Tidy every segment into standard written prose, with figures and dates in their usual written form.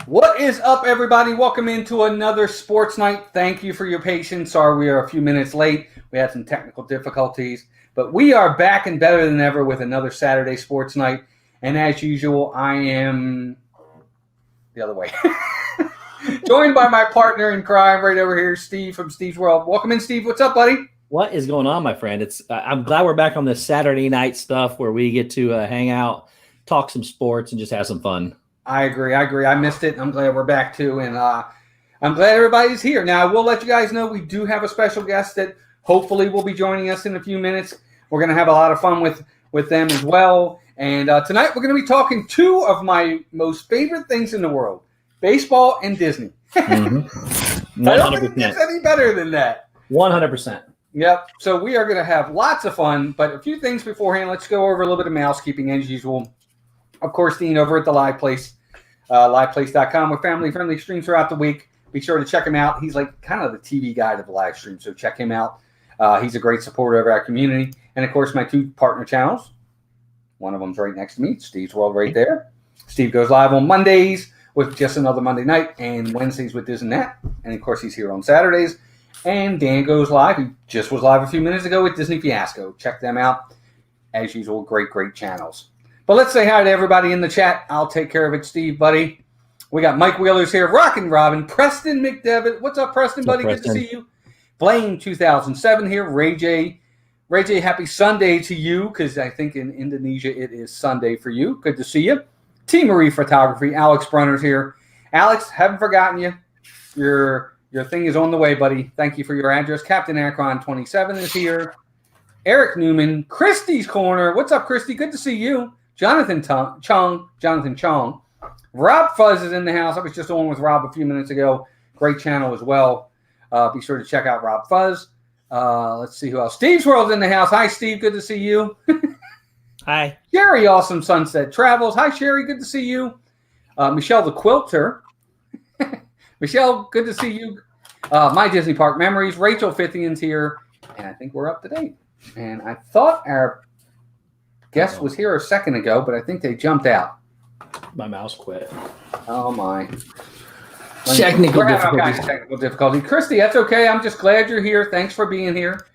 What is up, everybody? Welcome into another Sports Night. Thank you for your patience. Sorry we are a few minutes late. We had some technical difficulties, but we are back and better than ever with another Saturday Sports Night. And as usual, I am the other way. Joined by my partner in crime right over here, Steve from Steve's World. Welcome in, Steve. What's up, buddy? What is going on, my friend? I'm glad we're back on this Saturday night stuff where we get to hang out, talk some sports, and just have some fun. I agree. I missed it. I'm glad we're back too, and I'm glad everybody's here. Now, I will let you guys know we do have a special guest that hopefully will be joining us in a few minutes. We're going to have a lot of fun with them as well. And tonight we're going to be talking two of my most favorite things in the world, baseball and Disney. Mm-hmm. I don't think it gets any better than that. 100%. Yep. So we are going to have lots of fun, but a few things beforehand. Let's go over a little bit of housekeeping as usual. Of course, Dean over at the Live Place, liveplace.com, with family-friendly streams throughout the week. Be sure to check him out. He's like kind of the TV guy to the live stream, so check him out. He's a great supporter of our community. And, of course, my two partner channels. One of them's right next to me, Steve's World right there. Steve goes live on Mondays with Just Another Monday Night and Wednesdays with This and That. And, of course, he's here on Saturdays. And Dan goes live. He just was live a few minutes ago with Disney Fiasco. Check them out. As usual, great channels. But let's say hi to everybody in the chat. I'll take care of it, Steve, buddy. We got Mike Wheeler's here, Rockin' Robin, Preston McDevitt. What's up, Preston, buddy? Good to see you. Blaine 2007 here. Ray J, happy Sunday to you, because I think in Indonesia it is Sunday for you. Good to see you. T. Marie Photography, Alex Brunner's here. Alex, haven't forgotten you. Your thing is on the way, buddy. Thank you for your address. Captain Akron 27 is here. Eric Newman, Christy's Corner. What's up, Christy? Good to see you. Jonathan Chong. Rob Fuzz is in the house. I was just on with Rob a few minutes ago. Great channel as well. Be sure to check out Rob Fuzz. Let's see who else. Steve's World's in the house. Hi, Steve. Good to see you. Hi. Sherry Awesome Sunset Travels. Hi, Sherry. Good to see you. Michelle the Quilter. Michelle, good to see you. My Disney Park Memories. Rachel Fithian's here. And I think we're up to date. And I thought our guest was here a second ago, but I think they jumped out. My mouse quit. Oh, my. Technical difficulties. Technical difficulty. Christy, that's okay. I'm just glad you're here. Thanks for being here.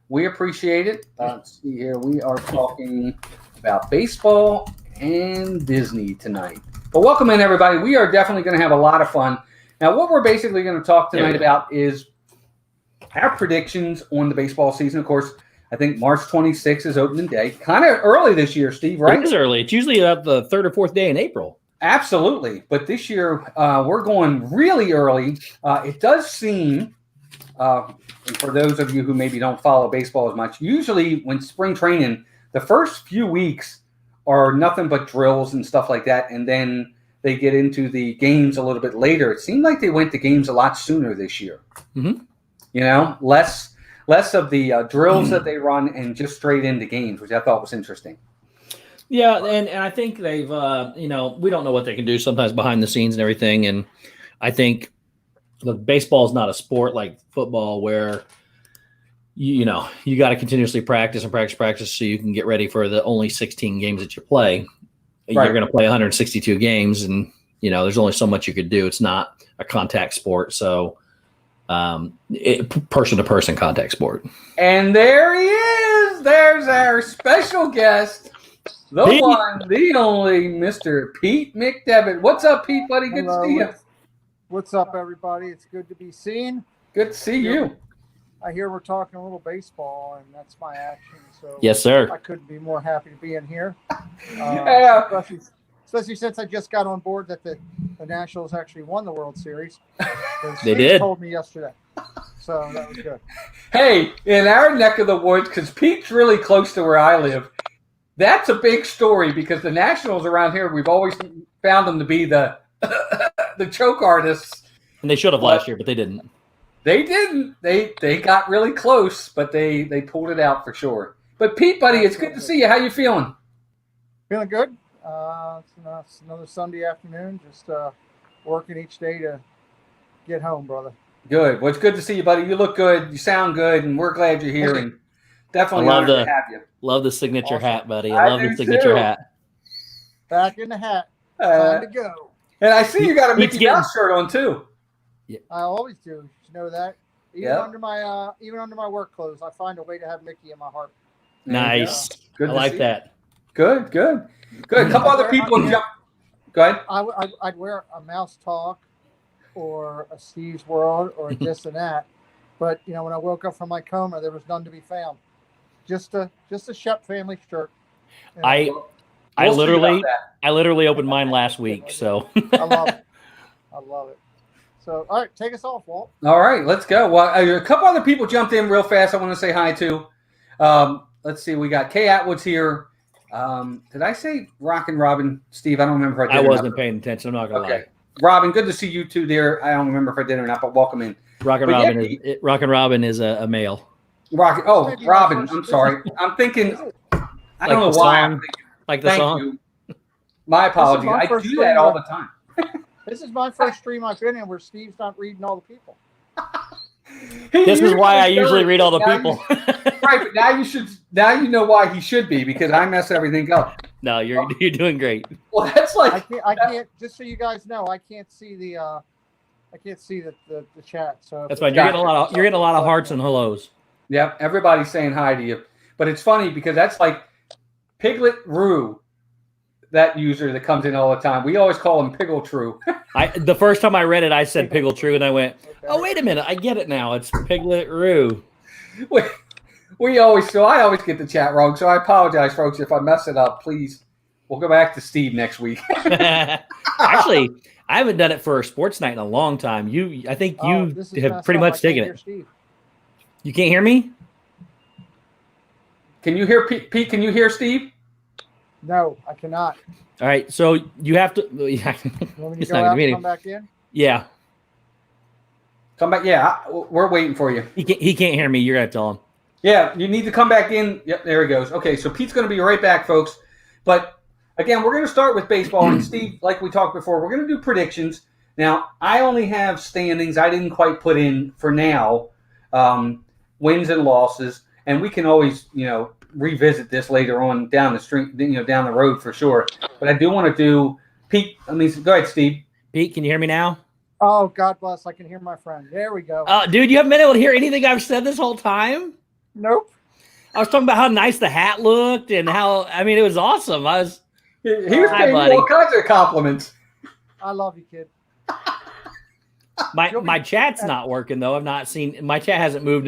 We appreciate it. Let's see here. We are talking about baseball and Disney tonight. But welcome in, everybody. We are definitely going to have a lot of fun. Now, what we're basically going to talk tonight about is our predictions on the baseball season. Of course, I think March 26th is opening day. Kind of early this year, Steve, right? It is early. It's usually the third or fourth day in April. Absolutely. But this year, we're going really early. It does seem, for those of you who maybe don't follow baseball as much, usually when spring training, the first few weeks are nothing but drills and stuff like that. And then they get into the games a little bit later. It seemed like they went to games a lot sooner this year. Mm-hmm. You know, less of the drills that they run and just straight into games, which I thought was interesting. Yeah, and I think they've, we don't know what they can do sometimes behind the scenes and everything. And I think baseball is not a sport like football where, you got to continuously practice so you can get ready for the only 16 games that you play. Right. You're going to play 162 games, and, there's only so much you could do. It's not a contact sport. So, person-to-person contact sport. And there he is. There's our special guest, the Pete. One, the only, Mr. Pete McDevitt. What's up, Pete, buddy? Good to see you. What's up, everybody? It's good to be seen. Good to see you. I hear we're talking a little baseball, and that's my action. So yes, sir. I couldn't be more happy to be in here. Especially since I just got on board that the Nationals actually won the World Series. They did. Told me yesterday, so that was good. Hey, in our neck of the woods, because Pete's really close to where I live, that's a big story because the Nationals around here, we've always found them to be the the choke artists. And they should have last year, but they didn't. They didn't. They got really close, but they pulled it out for sure. But Pete, buddy, it's good to see you. How you feeling? Feeling good. It's another Sunday afternoon. Just working each day to get home, brother. Good. Well, it's good to see you, buddy. You look good. You sound good, and we're glad you're here. And definitely honored to have you. Love the signature hat, buddy. I love the signature hat. Back in the hat. Time to go. And I see you got a Pete's Mickey Mouse shirt on too. I always do. You know that. Even Yep. under my work clothes, I find a way to have Mickey in my heart. Nice. Good I to like see. that. Good. A couple other people jump. Go ahead. I'd wear a Mouse Talk or a Steve's World or this and that. But when I woke up from my coma, there was none to be found. Just a Shep family shirt. I We'll see literally about that. I literally opened mine last week, so I love it. I love it. So, all right, take us off, Walt. All right, let's go. Well, a couple other people jumped in real fast. I want to say hi to. Let's see. We got Kay Atwood's here. Did I say Rockin' Robin, Steve? I don't remember if I did. I wasn't paying attention. I'm not gonna lie. Robin, good to see you two there. I don't remember if I did or not, but welcome in. Rockin' Robin is a male. Robin. I'm sorry. I'm thinking. I don't know why. I'm thinking. Like the Thank song. you. My apologies. I do that all the time. This is my first stream I've been in where Steve's not reading all the people. This is why I usually read all the people. Right, but now you know why he should be, because I mess everything up. No, you're doing great. Well, that's like I can't. Just so you guys know, I can't see the chat. So that's fine. You're getting a lot of hearts and hellos. Yep, everybody's saying hi to you. But it's funny because that's like Piglet Rue, that user that comes in all the time. We always call him Piggle True. The first time I read it, I said Piggle True, and I went, "Oh, wait a minute, I get it now. It's Piglet Rue." I always get the chat wrong, so I apologize, folks, if I mess it up. Please, we'll go back to Steve next week. Actually, I haven't done it for Sportsnite in a long time. I think you have pretty much taken it. You can't hear me? Can you hear Pete? Can you hear Steve? No, I cannot. All right, so you have to. It's not going to come back in. Yeah. Come back. Yeah, we're waiting for you. He can't hear me. You're going to tell him. Yeah, you need to come back in. Yep, there he goes. Okay, so Pete's going to be right back, folks. But again, we're going to start with baseball. And Steve, like we talked before, we're going to do predictions. Now, I only have standings. I didn't quite put in for now wins and losses, and we can always, revisit this later on down the street, down the road for sure. But I do want to do Pete. Go ahead, Steve. Pete, can you hear me now? Oh, God bless. I can hear my friend. There we go. Dude, you haven't been able to hear anything I've said this whole time? Nope. I was talking about how nice the hat looked and how, it was awesome. He was paying all kinds of compliments. I love you, kid. My chat's not working, though. I've not seen, my chat hasn't moved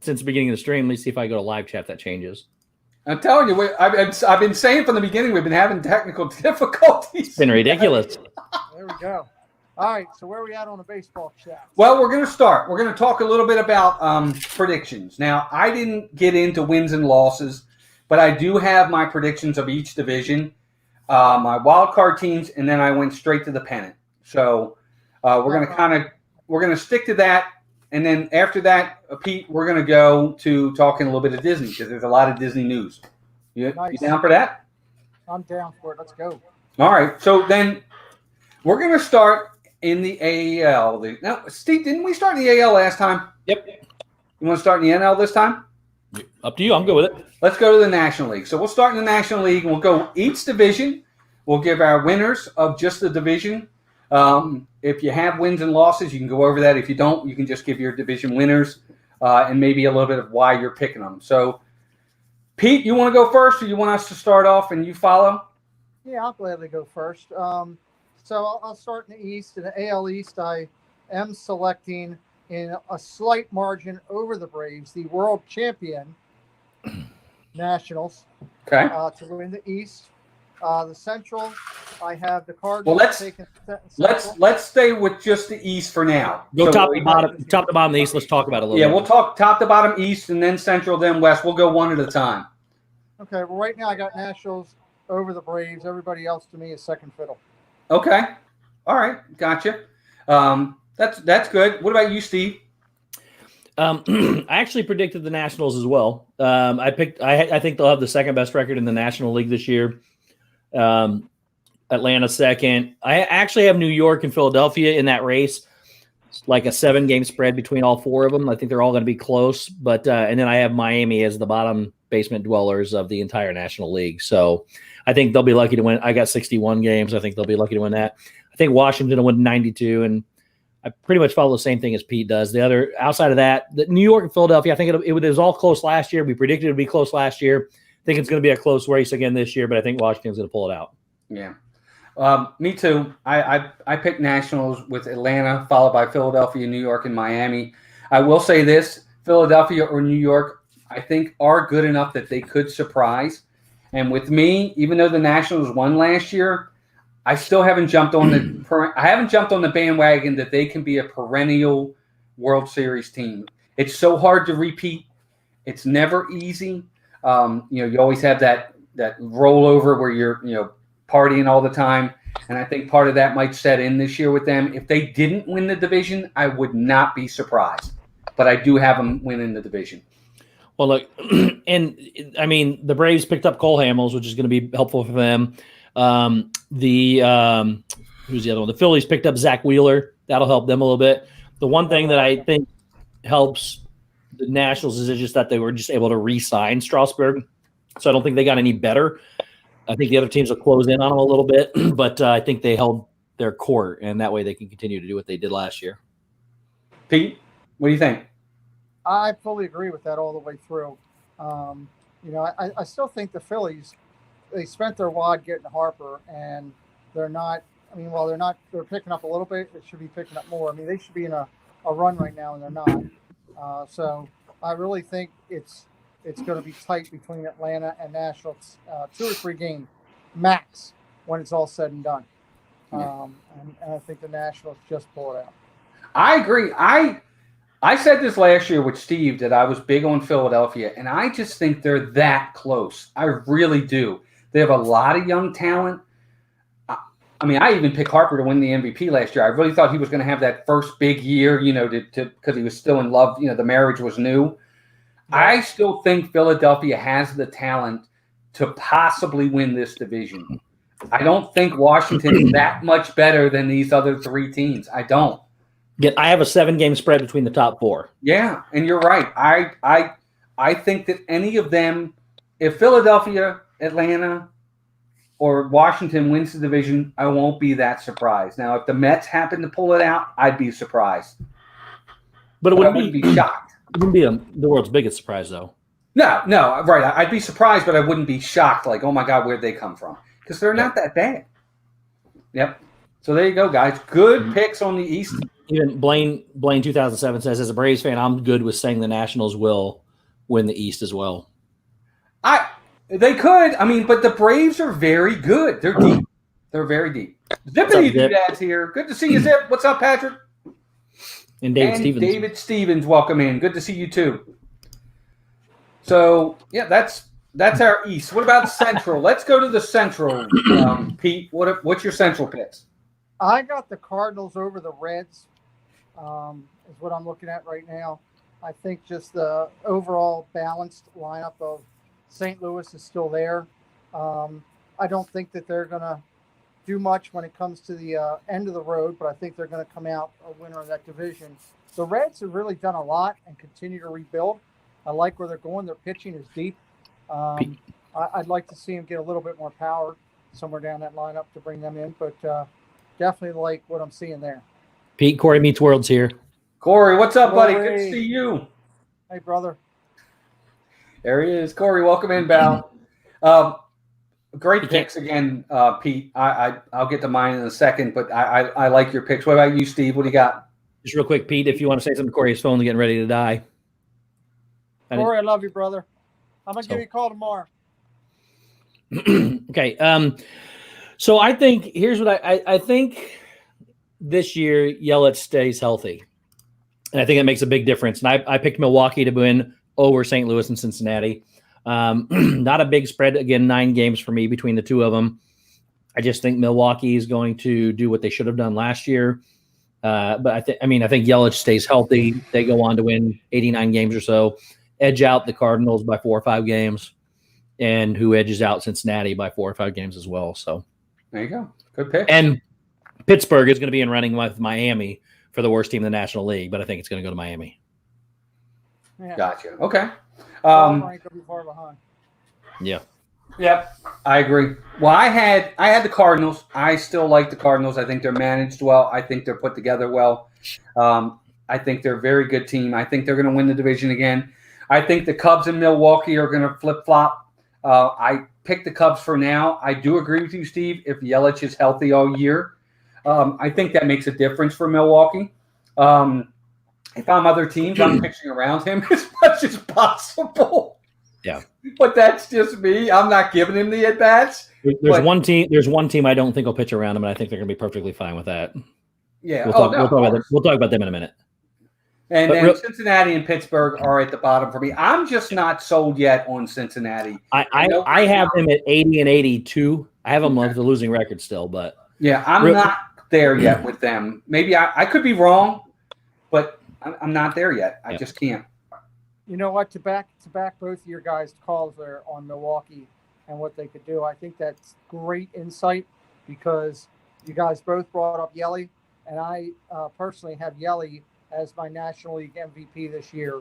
since the beginning of the stream. Let me see if I go to live chat, that changes. I'm telling you, I've been saying from the beginning, we've been having technical difficulties. It's been ridiculous. There we go. All right, so where are we at on the baseball chat? Well, we're going to start. We're going to talk a little bit about predictions. Now, I didn't get into wins and losses, but I do have my predictions of each division, my wild card teams, and then I went straight to the pennant. So we're going to stick to that. And then after that, Pete, we're going to go to talking a little bit of Disney because there's a lot of Disney news. You down for that? I'm down for it. Let's go. All right. So then we're going to start in the AL. Now, Steve, didn't we start in the AL last time? Yep. You want to start in the NL this time? Up to you. I'm good with it. Let's go to the National League. So we'll start in the National League, and we'll go each division. We'll give our winners of just the division. If you have wins and losses, you can go over that. If you don't, you can just give your division winners and maybe a little bit of why you're picking them. So, Pete, you want to go first, or you want us to start off and you follow? Yeah, I'll gladly go first. So I'll start in the East. In the AL East, I am selecting in a slight margin over the Braves, the world champion Nationals, to win the East. The Central, I have the Cardinals. Well, let's stay with just the East for now. Go top to bottom of the East. Let's talk about it a little bit. Yeah, we'll talk top to bottom East, and then Central, then West. We'll go one at a time. Okay, well, right now I got Nationals over the Braves. Everybody else to me is second fiddle. Okay. All right. Gotcha. That's good. What about you, Steve? I actually predicted the Nationals as well. I think they'll have the second best record in the National League this year. Atlanta second. I actually have New York and Philadelphia in that race. It's like a 7-game spread between all four of them. I think they're all going to be close. But and then I have Miami as the bottom basement dwellers of the entire National League. So I think they'll be lucky to win. I got 61 games. I think they'll be lucky to win that. I think Washington will win 92, and I pretty much follow the same thing as Pete does. The other outside of that, the New York and Philadelphia, I think it was all close last year. We predicted it would be close last year. I think it's going to be a close race again this year, but I think Washington's going to pull it out. Yeah. Me too. I picked Nationals with Atlanta, followed by Philadelphia, New York, and Miami. I will say this, Philadelphia or New York, I think are good enough that they could surprise. And with me, even though the Nationals won last year, I still haven't jumped on the bandwagon that they can be a perennial World Series team. It's so hard to repeat. It's never easy. You always have that rollover where you're partying all the time, and I think part of that might set in this year with them. If they didn't win the division, I would not be surprised. But I do have them winning the division. Well, look, and I mean, the Braves picked up Cole Hamels, which is going to be helpful for them. Who's the other one? The Phillies picked up Zach Wheeler. That'll help them a little bit. The one thing that I think helps the Nationals is just that they were just able to re-sign Strasburg. So I don't think they got any better. I think the other teams will close in on them a little bit, but I think they held their court, and that way they can continue to do what they did last year. Pete, what do you think? I fully agree with that all the way through. I still think the Phillies, they spent their wad getting Harper, and they're not. I mean, while they're picking up a little bit. They should be picking up more. I mean, they should be in a run right now, and they're not. So I really think it's going to be tight between Atlanta and Nationals, 2 or 3 games max when it's all said and done. And I think the Nationals just pull it out. I agree. I said this last year with Steve that I was big on Philadelphia, and I just think they're that close. I really do. They have a lot of young talent. I mean, I even picked Harper to win the MVP last year. I really thought he was going to have that first big year, because he was still in love. The marriage was new. I still think Philadelphia has the talent to possibly win this division. I don't think Washington is that much better than these other 3 teams. I don't. Yeah, I have a 7-game spread between the top 4. Yeah, and you're right. I think that any of them, if Philadelphia, Atlanta, or Washington wins the division, I won't be that surprised. Now, if the Mets happen to pull it out, I'd be surprised. But I wouldn't be shocked. It wouldn't be the world's biggest surprise, though. No, right. I'd be surprised, but I wouldn't be shocked. Like, oh my God, where'd they come from? Because they're not that bad. Yep. So there you go, guys. Good picks on the East. Even Blaine 2007 says, as a Braves fan, I'm good with saying the Nationals will win the East as well. They could. I mean, but the Braves are very good. They're deep. They're very deep. Zippity Doodads here. Good to see you, Zip. What's up, Patrick? And David Stevens, welcome in. Good to see you too. So yeah, that's our East. What about Central? Let's go to the Central. Pete, what's your Central picks? I got the Cardinals over the Reds. Is what I'm looking at right now. I think just the overall balanced lineup of St. Louis is still there. I don't think that they're going to do much when it comes to the end of the road, but I think they're going to come out a winner of that division. The Reds have really done a lot and continue to rebuild. I like where they're going. Their pitching is deep. I'd like to see them get a little bit more power somewhere down that lineup to bring them in, but definitely like what I'm seeing there. Pete, Corey Meets World's here. Corey, what's up, buddy? Good to see you. Hey, brother. There he is. Corey, welcome in, Val. Great picks again, Pete. I'll get to mine in a second, but I like your picks. What about you, Steve? What do you got? Just real quick, Pete, if you want to say something to Corey, his phone's getting ready to die. Corey, I love you, brother. I'm going to give you a call tomorrow. Okay. So I think here's what I think this year Yelich stays healthy. And I think that makes a big difference. And I picked Milwaukee to win over St. Louis and Cincinnati. Not a big spread. Again, 9 games for me between the two of them. I just think Milwaukee is going to do what they should have done last year. But I think Yelich stays healthy. They go on to win 89 games or so, edge out the Cardinals by 4 or 5 games, and who edges out Cincinnati by 4 or 5 games as well. So there you go. Good pick. And Pittsburgh is going to be in running with Miami for the worst team in the National League, but I think it's going to go to Miami. Yeah. Gotcha. Okay. Far behind. Yeah. Yep, I agree. Well, I had the Cardinals. I still like the Cardinals. I think they're managed well. I think they're put together well. I think they're a very good team. I think they're going to win the division again. I think the Cubs in Milwaukee are going to flip-flop. I picked the Cubs for now. I do agree with you, Steve, if Yelich is healthy all year. I think that makes a difference for Milwaukee. If I'm other teams, I'm pitching around him as much as possible. Yeah. But that's just me. I'm not giving him the at-bats. There's one team I don't think will pitch around him, and I think they're going to be perfectly fine with that. Yeah. We'll talk about them in a minute. And then Cincinnati and Pittsburgh are at the bottom for me. I'm just not sold yet on Cincinnati. I have them at 80 and 82. I have them with the losing record still, but yeah, I'm not there yet with them. Maybe I could be wrong, but I'm not there yet. I just can't. You know what? To back both of your guys' calls there on Milwaukee and what they could do, I think that's great insight because you guys both brought up Yelly, and I personally have Yelly as my National League MVP this year,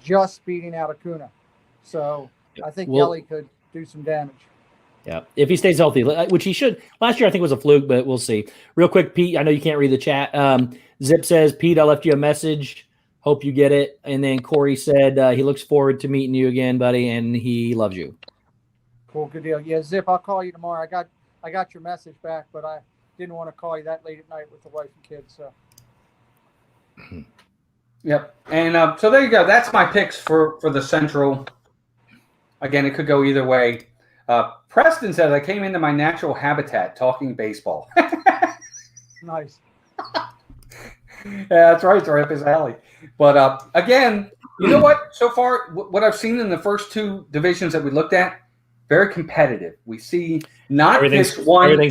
just beating out Acuna. So I think Yelly could do some damage. Yeah, if he stays healthy, which he should. Last year I think was a fluke, but we'll see. Real quick, Pete, I know you can't read the chat. Zip says, Pete, I left you a message. Hope you get it. And then Corey said he looks forward to meeting you again, buddy, and he loves you. Cool, good deal. Yeah, Zip, I'll call you tomorrow. I got your message back, but I didn't want to call you that late at night with the wife and kids. So. Yep. And so there you go. That's my picks for the Central. Again, it could go either way. Preston said, I came into my natural habitat talking baseball. Nice. Yeah, that's right. It's right up his alley. But again, you know what? So far, what I've seen in the first two divisions that we looked at, very competitive. We see not everything's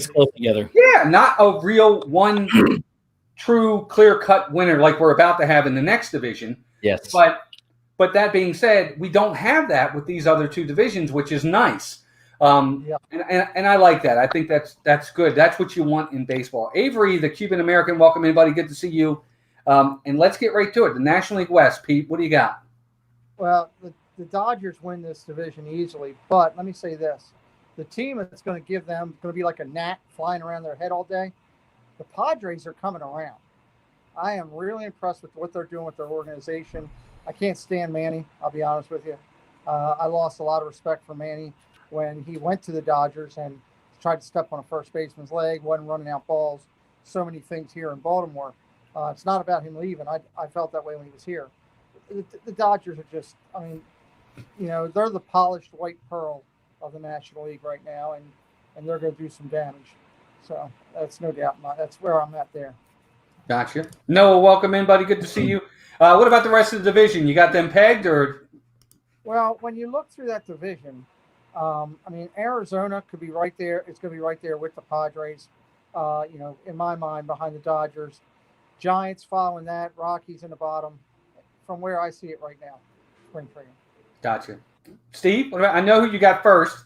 close together. Yeah, not a real one true clear-cut winner like we're about to have in the next division. Yes. But that being said, we don't have that with these other two divisions, which is nice. And I like that. I think that's good. That's what you want in baseball. Avery, the Cuban American, welcome everybody. Good to see you. And let's get right to it. The National League West, Pete, what do you got? Well, the Dodgers win this division easily, but let me say this. The team that's going to give them going to be like a gnat flying around their head all day. The Padres are coming around. I am really impressed with what they're doing with their organization. I can't stand Manny, I'll be honest with you. I lost a lot of respect for Manny when he went to the Dodgers and tried to step on a first baseman's leg, wasn't running out balls, so many things here in Baltimore. It's not about him leaving. I felt that way when he was here. The Dodgers are just, I mean, you know, they're the polished white pearl of the National League right now, and they're going to do some damage. So that's no doubt. That's where I'm at there. Gotcha. Noah, welcome in, buddy. Good to see you. What about the rest of the division? You got them pegged, or? Well, when you look through that division, I mean, Arizona could be right there. It's going to be right there with the Padres, you know, in my mind, behind the Dodgers. Giants following that. Rockies in the bottom. From where I see it right now, spring training. Gotcha. Steve, what about, I know who you got first.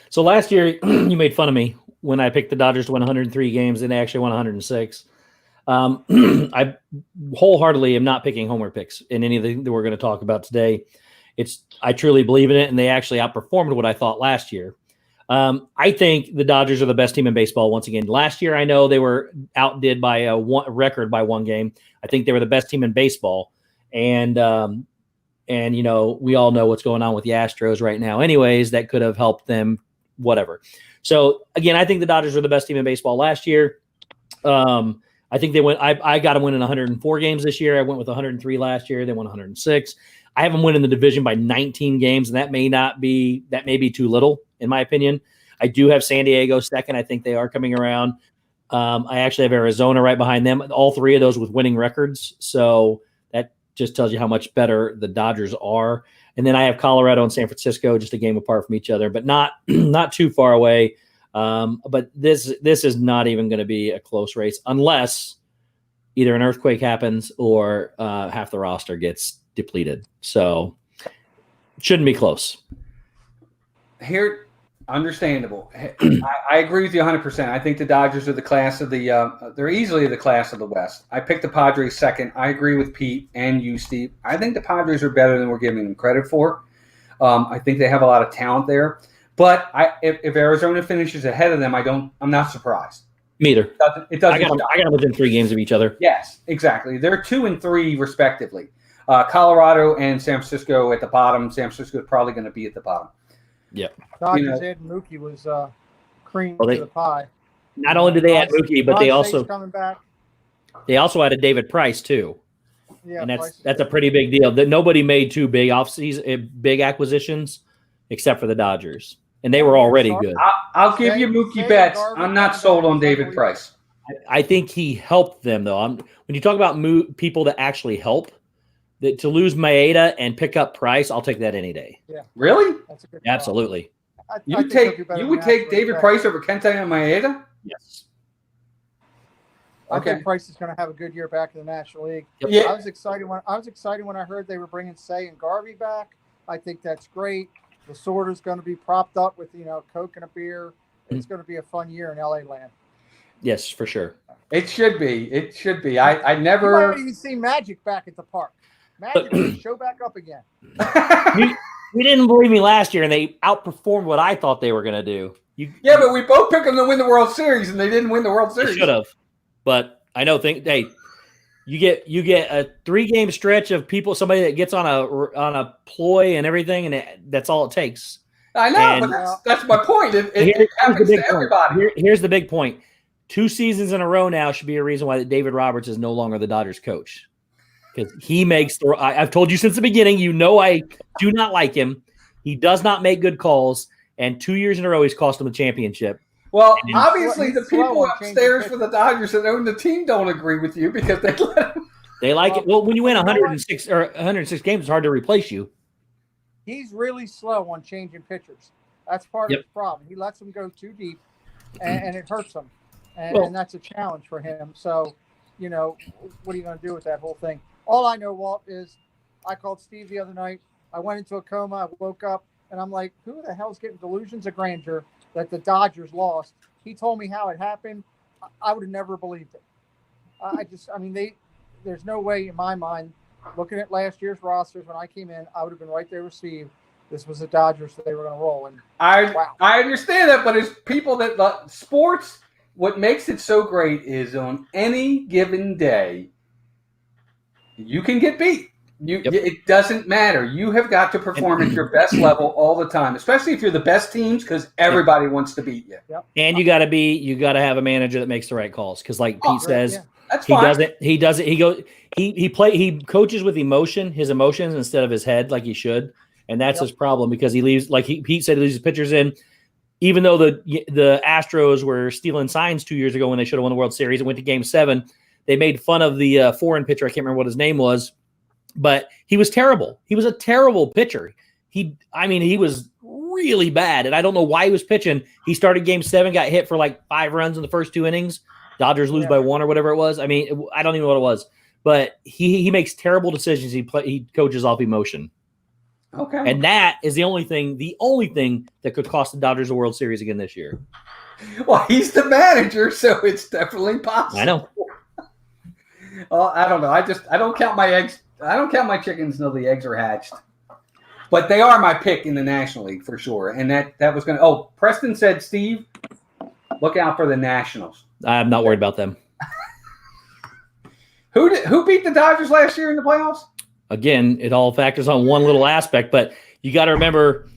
So last year, you made fun of me when I picked the Dodgers to win 103 games, and they actually won 106. I wholeheartly am not picking homer picks in anything that we're going to talk about today. I truly believe in it, and they actually outperformed what I thought last year. I think the Dodgers are the best team in baseball once again. Last year, I know they were outdid by a record by one game. I think they were the best team in baseball, and you know, we all know what's going on with the Astros right now. Anyways, that could have helped them. Whatever. So again, I think the Dodgers were the best team in baseball last year. I think they went. I got them winning 104 games this year. I went with 103 last year. They won 106. I have them winning the division by 19 games, and that may be too little in my opinion. I do have San Diego second. I think they are coming around. I actually have Arizona right behind them. All three of those with winning records. So that just tells you how much better the Dodgers are. And then I have Colorado and San Francisco, just a game apart from each other, but not too far away. But this is not even going to be a close race unless either an earthquake happens or half the roster gets depleted. So it shouldn't be close. Here, understandable. I agree with you 100%. I think the Dodgers are the class of they're easily the class of the West. I picked the Padres second. I agree with Pete and you, Steve. I think the Padres are better than we're giving them credit for. I think they have a lot of talent there. But if Arizona finishes ahead of them, I'm not surprised. Me either. It doesn't. I got them within 3 games of each other. Yes, exactly. They're 2 and 3 respectively. Colorado and San Francisco at the bottom. San Francisco is probably going to be at the bottom. Yeah. Dodgers and Mookie was cream to the pie. Not only did they add Mookie, but they also coming back. They also added David Price too. Yeah, and that's a pretty big deal. That nobody made 2 big acquisitions except for the Dodgers, and they were already good. I'll give you Mookie Betts. I'm not sold on David Price. I think he helped them though. When you talk about people that actually help, to lose Maeda and pick up Price, I'll take that any day. Yeah, really? That's a good Absolutely. You would take David Price over Kenta and Maeda? Yes. I think Price is going to have a good year back in the National League. Yep. Yeah. I was excited when I heard they were bringing Say and Garvey back. I think that's great. The sorter's going to be propped up with Coke and a beer. It's going to be a fun year in LA land. Yes, for sure. It should be. It should be. I never. You might even see Magic back at the park. Magic will show back up again. You didn't believe me last year, and they outperformed what I thought they were going to do. But we both picked them to win the World Series, and they didn't win the World Series. They should have. But I know. You get a 3-game stretch of somebody that gets on a ploy and everything, and that's all it takes. I know, but that's my point. It happens to everybody. Here's the big point. 2 seasons in a row now should be a reason why David Roberts is no longer the Dodgers coach. Because he makes I've told you since the beginning, I do not like him. He does not make good calls, and 2 years in a row he's cost them a championship. Well, obviously the people upstairs for the Dodgers that own the team don't agree with you because they let him. They like it. Well, when you win 106 games, it's hard to replace you. He's really slow on changing pitchers. That's part of his problem. He lets them go too deep, and it hurts them, and that's a challenge for him. So, what are you going to do with that whole thing? All I know, Walt, is I called Steve the other night. I went into a coma. I woke up, and I'm like, who the hell's getting delusions of grandeur that the Dodgers lost? He told me how it happened. I would have never believed it. There's no way in my mind, looking at last year's rosters when I came in, I would have been right there with Steve. This was the Dodgers that they were going to roll. And I understand that, but it's people that sports, what makes it so great is on any given day, you can get beat. It doesn't matter. You have got to perform at your best level all the time, especially if you're the best teams, because everybody wants to beat you. Yep. And you got to have a manager that makes the right calls. Because, like Pete says, that's fine. He coaches with his emotions instead of his head, like he should, and that's his problem because he leaves. Like Pete said, he leaves his pitchers in. Even though the Astros were stealing signs 2 years ago when they should have won the World Series and went to Game 7, they made fun of the foreign pitcher. I can't remember what his name was. But he was terrible. He was a terrible pitcher. He was really bad, and I don't know why he was pitching. He started Game 7, got hit for like 5 runs in the first 2 innings. Dodgers lose by 1 or whatever it was. I don't even know what it was. But he makes terrible decisions. He coaches off emotion. Okay. And that is the only thing that could cost the Dodgers a World Series again this year. Well, he's the manager, so it's definitely possible. I know. Well, I don't know. I don't count my eggs. I don't count my chickens until the eggs are hatched. But they are my pick in the National League for sure. And that was going to – Preston said, Steve, look out for the Nationals. I'm not worried about them. Who beat the Dodgers last year in the playoffs? Again, it all factors on one little aspect. But you got to remember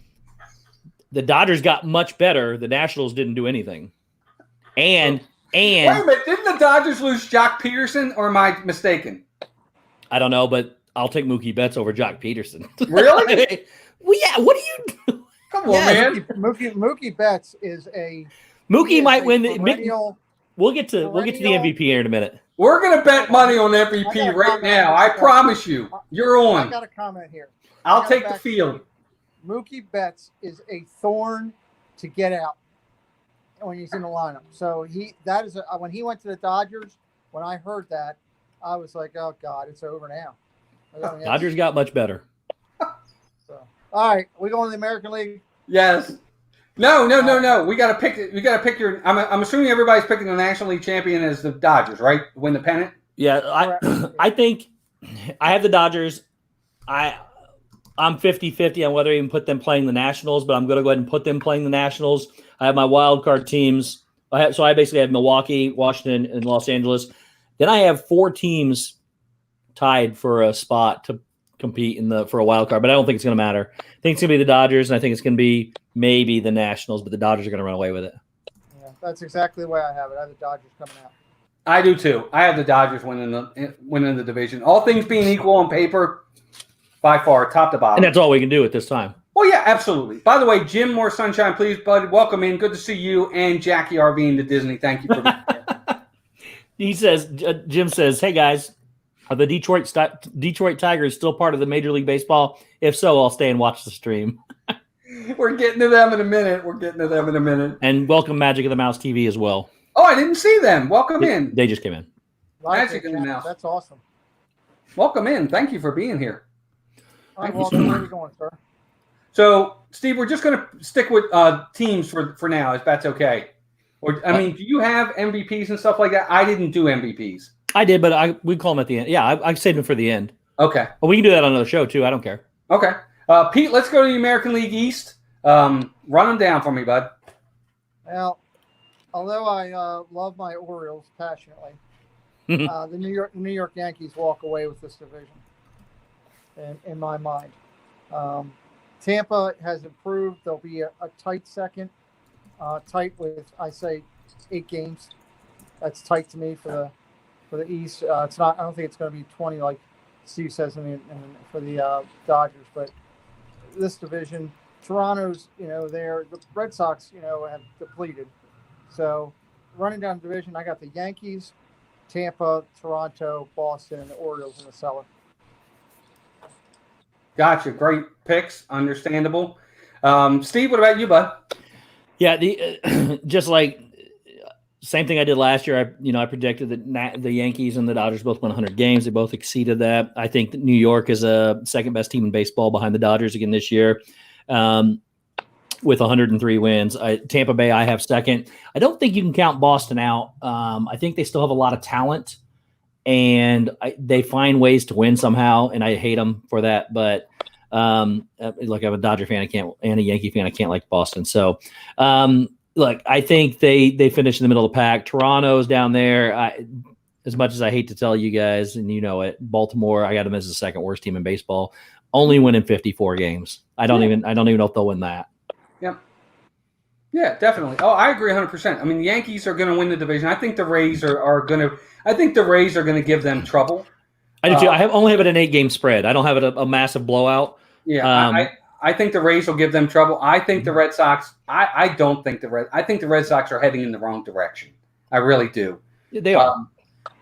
the Dodgers got much better. The Nationals didn't do anything. And wait a minute. Didn't the Dodgers lose Jock Peterson, or am I mistaken? I don't know, but I'll take Mookie Betts over Jock Peterson. Really? Well, yeah. What do you do? Come on, man. Mookie Betts is a Mookie might win. We'll get to the perennial MVP here in a minute. We're gonna bet money on MVP right now. I promise you. You're on. I got a comment here. I'll take the field. Mookie Betts is a thorn to get out when he's in the lineup. So when he went to the Dodgers. When I heard that, I was like, "Oh God, it's over now." Dodgers got much better. So, all right, we going to the American League? Yes. No. We got to pick. We got to pick your. I'm assuming everybody's picking the National League champion as the Dodgers, right? Win the pennant. Yeah, I think I have the Dodgers. I'm 50-50 on whether I even put them playing the Nationals, but I'm going to go ahead and put them playing the Nationals. I have my wild card teams. So I basically have Milwaukee, Washington, and Los Angeles. Then I have 4 teams tied for a spot to compete for a wild card, but I don't think it's going to matter. I think it's going to be the Dodgers, and I think it's going to be maybe the Nationals, but the Dodgers are going to run away with it. Yeah, that's exactly the way I have it. I have the Dodgers coming out. I do too. I have the Dodgers winning the division. All things being equal on paper, by far, top to bottom. And that's all we can do at this time. Oh, yeah, absolutely. By the way, Jim, more sunshine, please, bud. Welcome in. Good to see you and Jackie RVing to Disney. Thank you for being here. Jim says, hey, guys, are the Detroit Tigers still part of the Major League Baseball? If so, I'll stay and watch the stream. We're getting to them in a minute. And welcome Magic of the Mouse TV as well. Oh, I didn't see them. Welcome in. They just came in. Magic of the Mouse. That's awesome. Welcome in. Thank you for being here. All right, Walter, where are we going, sir? So, Steve, we're just going to stick with teams for now, if that's okay. Or, I mean, do you have MVPs and stuff like that? I didn't do MVPs. I did, but we call them at the end. Yeah, I saved them for the end. Okay. Well, we can do that on another show, too. I don't care. Okay. Pete, let's go to the American League East. Run them down for me, bud. Well, although I love my Orioles passionately, the New York Yankees walk away with this division, in my mind. Tampa has improved. There'll be a tight second, tight with, I say, 8 games. That's tight to me for the East. It's not. I don't think it's going to be 20 like Steve says for the Dodgers. But this division, Toronto's, the Red Sox, have depleted. So running down the division, I got the Yankees, Tampa, Toronto, Boston, and the Orioles in the cellar. Gotcha. Great picks. Understandable. Steve, what about you, bud? Yeah, just like same thing I did last year. I predicted that the Yankees and the Dodgers both won 100 games. They both exceeded that. I think that New York is a second best team in baseball behind the Dodgers again this year, with 103 wins. Tampa Bay, I have second. I don't think you can count Boston out. I think they still have a lot of talent, and they find ways to win somehow, and I hate them for that. But like I'm a Dodger fan, and a Yankee fan, I can't like Boston. So, look, I think they finish in the middle of the pack. Toronto's down there. As much as I hate to tell you guys, and you know it, Baltimore, I got them as the second worst team in baseball, only winning 54 games. I don't even know if they'll win that. Yeah, definitely. Oh, I agree 100%. I mean, the Yankees are going to win the division. I think the Rays are going to. I think the Rays are going to give them trouble. I do too. I only have it an 8-game spread. I don't have it a massive blowout. Yeah, I think the Rays will give them trouble. I think the Red Sox. I don't think I think the Red Sox are heading in the wrong direction. I really do. They are.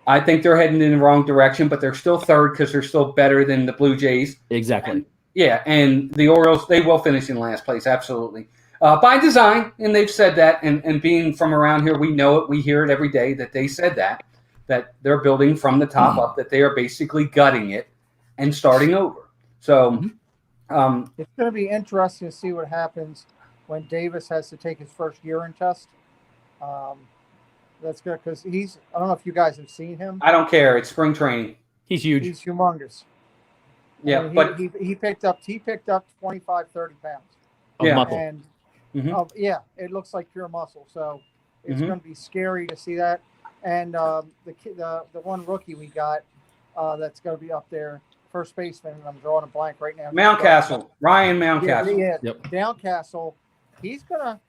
I think they're heading in the wrong direction, but they're still third because they're still better than the Blue Jays. Exactly. And the Orioles, they will finish in last place. Absolutely. By design, and they've said that, and being from around here, we know it, we hear it every day that they said that they're building from the top up, that they are basically gutting it and starting over. So it's going to be interesting to see what happens when Davis has to take his first urine test. That's good because I don't know if you guys have seen him. I don't care. It's spring training. He's huge. He's humongous. Yeah, I mean, but he picked up 25, 30 pounds. Muscle. And it looks like pure muscle. So it's going to be scary to see that. And the one rookie we got that's going to be up there, first baseman, and I'm drawing a blank right now. Mountcastle, Ryan Mountcastle. Yeah. Yep. Downcastle. He's gonna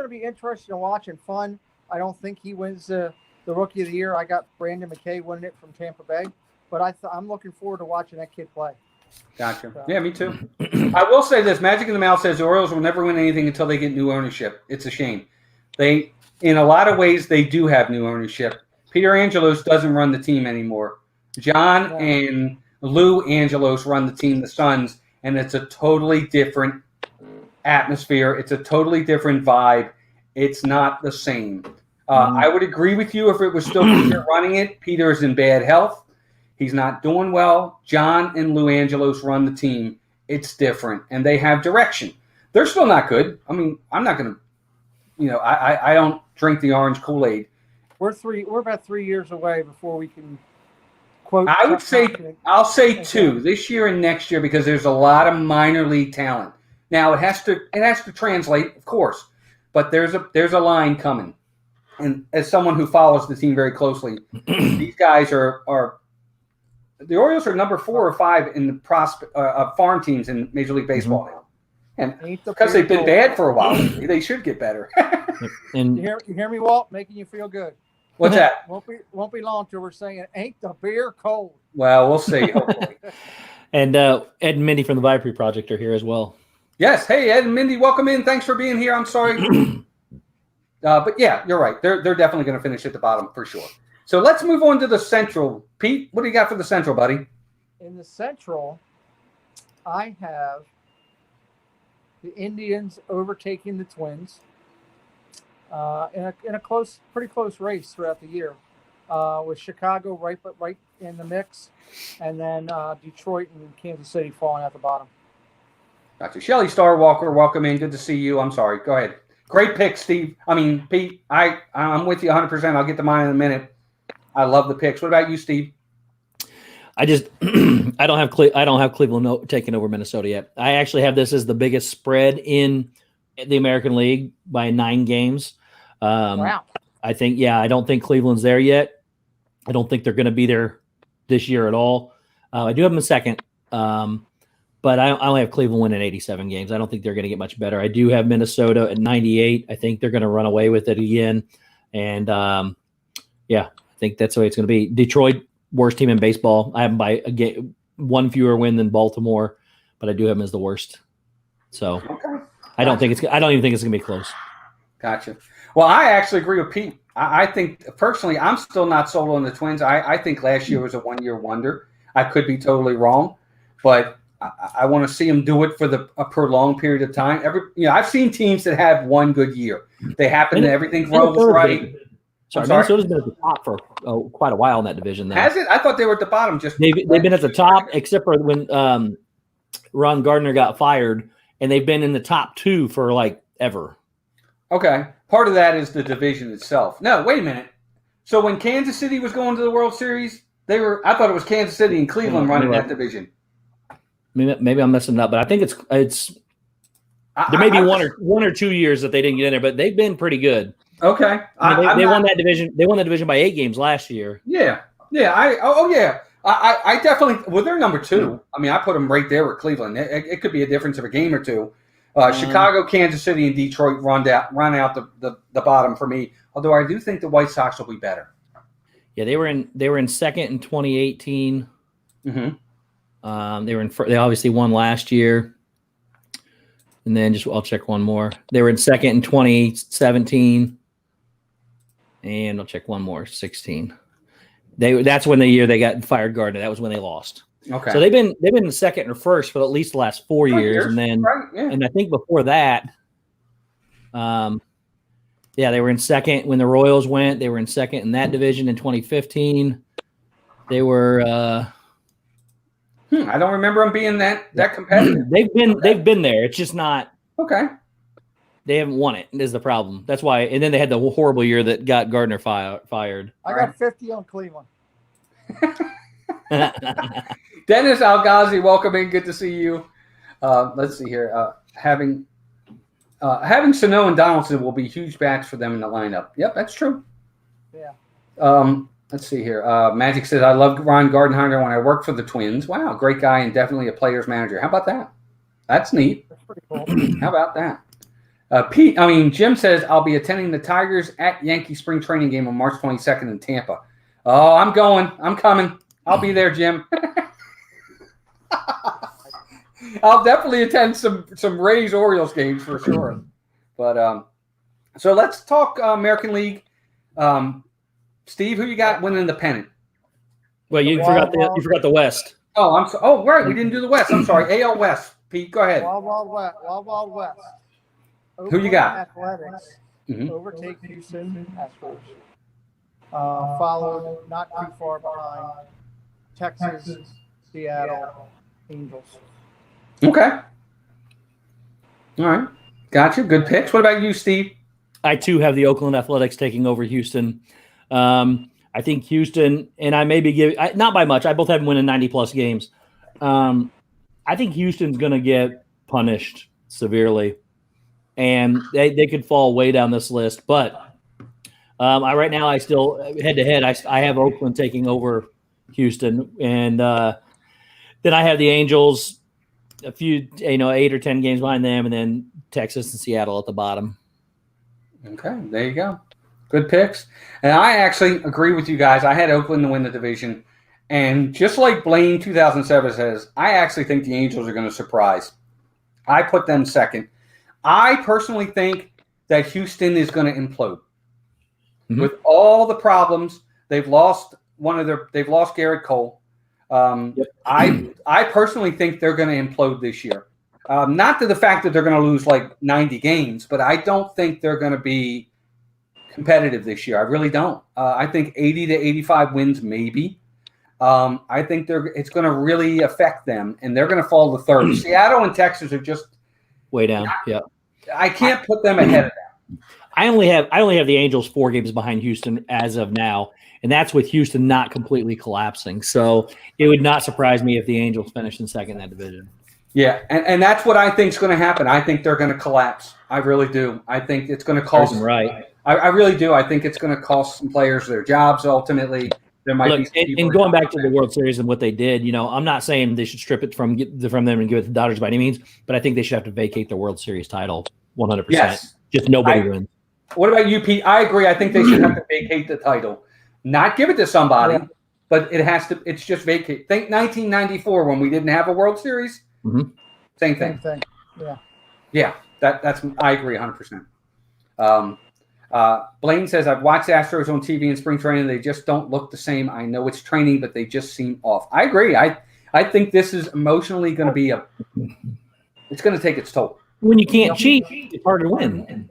be interesting to watch and fun. I don't think he wins the rookie of the year. I got Brandon McKay winning it from Tampa Bay, but I'm looking forward to watching that kid play. Gotcha. Yeah, me too. I will say this: Magic in the Mouth says the Orioles will never win anything until they get new ownership. It's a shame. In a lot of ways, they do have new ownership. Peter Angelos doesn't run the team anymore. John and Lou Angelos run the team, the Suns, and it's a totally different atmosphere. It's a totally different vibe. It's not the same. I would agree with you if it was still Peter running it. Peter is in bad health. He's not doing well. John and Lou Angelos run the team. It's different, and they have direction. They're still not good. I mean, I'm not going to, I don't drink the orange Kool-Aid. We're about 3 years away before we can quote. I would Chuck say Knox. I'll say two this year and next year because there's a lot of minor league talent. Now it has to translate, of course, but there's a line coming. And as someone who follows the team very closely, these guys are the Orioles are number 4 or 5 in the farm teams in Major League Baseball now, and because they've been bad for a while, they should get better. And you hear me, Walt? Making you feel good. What's that? Won't be long till we're saying, "Ain't the beer cold?" Well, we'll see. Hopefully. and Ed and Mindy from the Viper Project are here as well. Yes. Hey, Ed and Mindy, welcome in. Thanks for being here. I'm sorry. But yeah, you're right. They're definitely going to finish at the bottom for sure. So let's move on to the Central. Pete, what do you got for the Central, buddy? In the Central, I have the Indians overtaking the Twins in a pretty close race throughout the year, with Chicago right in the mix, and then Detroit and Kansas City falling at the bottom. Gotcha. Shelly Starwalker, welcome in. Good to see you. I'm sorry. Go ahead. Great pick, Steve. Pete. I'm with you 100%. I'll get to mine in a minute. I love the picks. What about you, Steve? I just I don't have Cleveland taking over Minnesota yet. I actually have this as the biggest spread in the American League by 9 games. Wow. I don't think Cleveland's there yet. I don't think they're going to be there this year at all. I do have them in second, but I only have Cleveland winning 87 games. I don't think they're going to get much better. I do have Minnesota at 98. I think they're going to run away with it again. And I think that's the way it's going to be. Detroit, worst team in baseball. I have them by one fewer win than Baltimore, but I do have them as the worst. So Okay. I don't even think it's going to be close. Gotcha. Well, I actually agree with Pete. I think personally, I'm still not sold on the Twins. I think last year was a one-year wonder. I could be totally wrong, but I want to see them do it for a prolonged period of time. I've seen teams that have one good year. They happen to everything grows right. Minnesota's been at the top for quite a while in that division. Though. Has it? I thought they were at the bottom. They've been at the top, except for when Ron Gardner got fired, and they've been in the top 2 for like ever. Okay. Part of that is the division itself. No, wait a minute. So when Kansas City was going to the World Series, I thought it was Kansas City and Cleveland running that division. Maybe I'm messing up, but I think it's there may be one or 2 years that they didn't get in there, but they've been pretty good. Okay. They won that division. They won that division by 8 games last year. Yeah. Yeah. I definitely. Well, they're number 2. I put them right there with Cleveland. It could be a difference of a game or two. Chicago, Kansas City, and Detroit run out the bottom for me. Although I do think the White Sox will be better. Yeah, they were in second in 2018. Mm-hmm. They obviously won last year, and then I'll check one more. They were in second in 2017, and I'll check one more. 16. That's when the year they got fired Gardner. That was when they lost. Okay. So they've been in second or first for at least the last 4 years, and then and I think before that, they were in second when the Royals went. They were in second in that division in 2015. They were. I don't remember them being that competitive. They've been there. It's just not okay. They haven't won it. Is the problem? That's why. And then they had the horrible year that got Gardner fired. I got 50 on Cleveland. Dennis Algazi, welcome in. Good to see you. Let's see here. Having Sano and Donaldson will be huge bats for them in the lineup. Yep, that's true. Yeah. Let's see here. Magic says, I loved Ron Gardenheimer when I worked for the Twins. Wow, great guy and definitely a player's manager. How about that? That's neat. That's pretty cool. How about that? Jim says, I'll be attending the Tigers at Yankee spring training game on March 22nd in Tampa. Oh, I'm going. I'm coming. I'll be there, Jim. I'll definitely attend some Rays Orioles games for sure. But so let's talk American League. Steve, who you got winning the pennant? Well, you forgot the West. Oh, right, we didn't do the West. I'm sorry, AL West. Pete, go ahead. Wild West. Who you got? Athletics overtake Houston Astros. Followed not too far behind Texas, Seattle, Angels. Okay. All right. Gotcha. Good picks. What about you, Steve? I, too, have the Oakland Athletics taking over Houston. I think Houston, and I maybe give not by much. I both have them winning 90+ games. I think Houston's going to get punished severely, and they could fall way down this list. But right now I still head to head. I have Oakland taking over Houston, and then I have the Angels a few 8 or 10 games behind them, and then Texas and Seattle at the bottom. Okay, there you go. Good picks. And I actually agree with you guys. I had Oakland to win the division. And just like Blaine 2007 says, I actually think the Angels are going to surprise. I put them second. I personally think that Houston is going to implode. Mm-hmm. With all the problems, they've lost Garrett Cole. Yep. I personally think they're going to implode this year. Not to the fact that they're going to lose like 90 games, but I don't think they're going to be competitive this year. I really don't. I think 80 to 85 wins maybe. I think it's going to really affect them, and they're going to fall to third. Seattle and Texas are just way down. Yeah, I can't put them ahead of them. I only have the Angels 4 games behind Houston as of now, and that's with Houston not completely collapsing. So it would not surprise me if the Angels finish in second in that division. Yeah, and that's what I think is going to happen. I think they're going to collapse. I really do. I think it's going to cost them. Right. I really do. I think it's going to cost some players their jobs ultimately. There might be some and going back to the World Series and what they did, I'm not saying they should strip it from them and give it to the Dodgers by any means, but I think they should have to vacate the World Series title 100%. Yes. Just nobody wins. What about you, Pete? I agree. I think they should have to vacate the title. Not give it to somebody, but it's just vacate. Think 1994 when we didn't have a World Series. Mm-hmm. Same thing. Yeah. Yeah, I agree 100%. Blaine says, I've watched Astros on TV in spring training. They just don't look the same. I know it's training, but they just seem off. I agree. I think this is emotionally going to be it's going to take its toll. When you can't cheat, it's hard to win.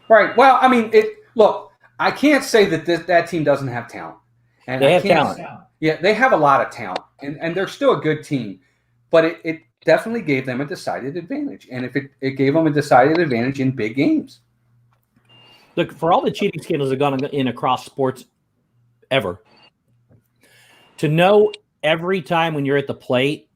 Right. Well, I mean, look, I can't say that that team doesn't have talent. And they have talent. Yeah, they have a lot of talent, and they're still a good team. But it definitely gave them a decided advantage. And if it gave them a decided advantage in big games. Look, for all the cheating scandals that have gone in across sports ever, to know every time when you're at the plate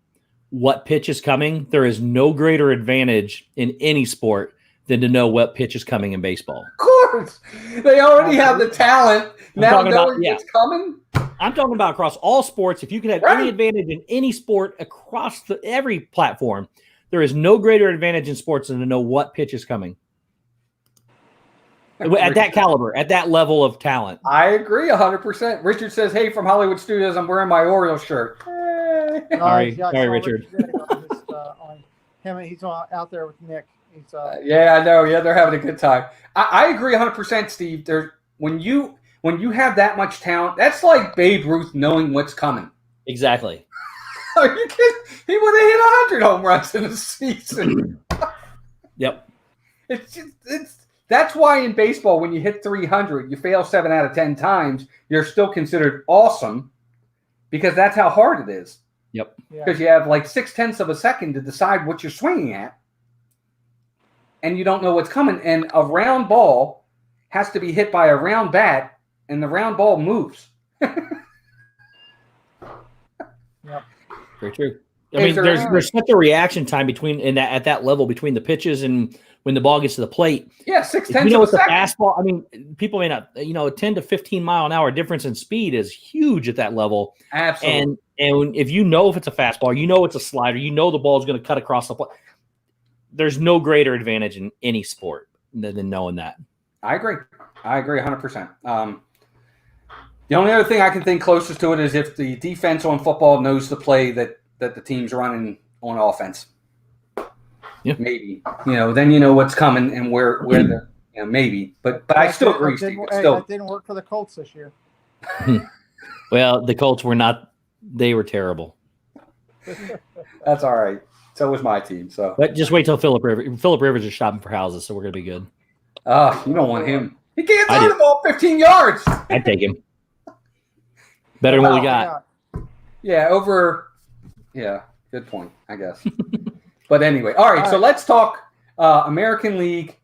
what pitch is coming, there is no greater advantage in any sport than to know what pitch is coming in baseball. Of course. They already have the talent. Now knowing it's coming. I'm talking about across all sports. If you could have any advantage in any sport across every platform, there is no greater advantage in sports than to know what pitch is coming. At that caliber, at that level of talent. I agree 100%. Richard says, hey, from Hollywood Studios, I'm wearing my Orioles shirt. Sorry, Richard. He's out there with Nick. Yeah, I know. Yeah, they're having a good time. I agree 100%, Steve. When you have that much talent, that's like Babe Ruth knowing what's coming. Exactly. Are you kidding? He would have hit 100 home runs in a season. Yep. That's why in baseball, when you hit 300, you fail 7 out of 10 times, you're still considered awesome because that's how hard it is. Yep. Because you have like 0.6 of a second to decide what you're swinging at, and you don't know what's coming. And a round ball has to be hit by a round bat, and the round ball moves. Yep. Very true. I mean, there's such a reaction time at that level between the pitches and when the ball gets to the plate. Yeah, 0.6 it's a fastball. I mean, people may not, a 10 to 15 mile an hour difference in speed is huge at that level. Absolutely. And if if it's a fastball, it's a slider, the ball is going to cut across the plate. There's no greater advantage in any sport than knowing that. I agree 100%. The only other thing I can think closest to it is if the defense on football knows the play that the team's running on offense. Yeah. Maybe, then you know what's coming and where the maybe. But I still agree, Steve. That didn't work for the Colts this year. Well, the Colts were not. They were terrible. That's all right. So was my team. So, but just wait till Phillip Rivers is shopping for houses, so we're gonna be good. You don't want him. He can't throw the ball 15 yards. I'd take him. Better than what we got. Yeah, good point, I guess. But anyway, all right. So let's talk American League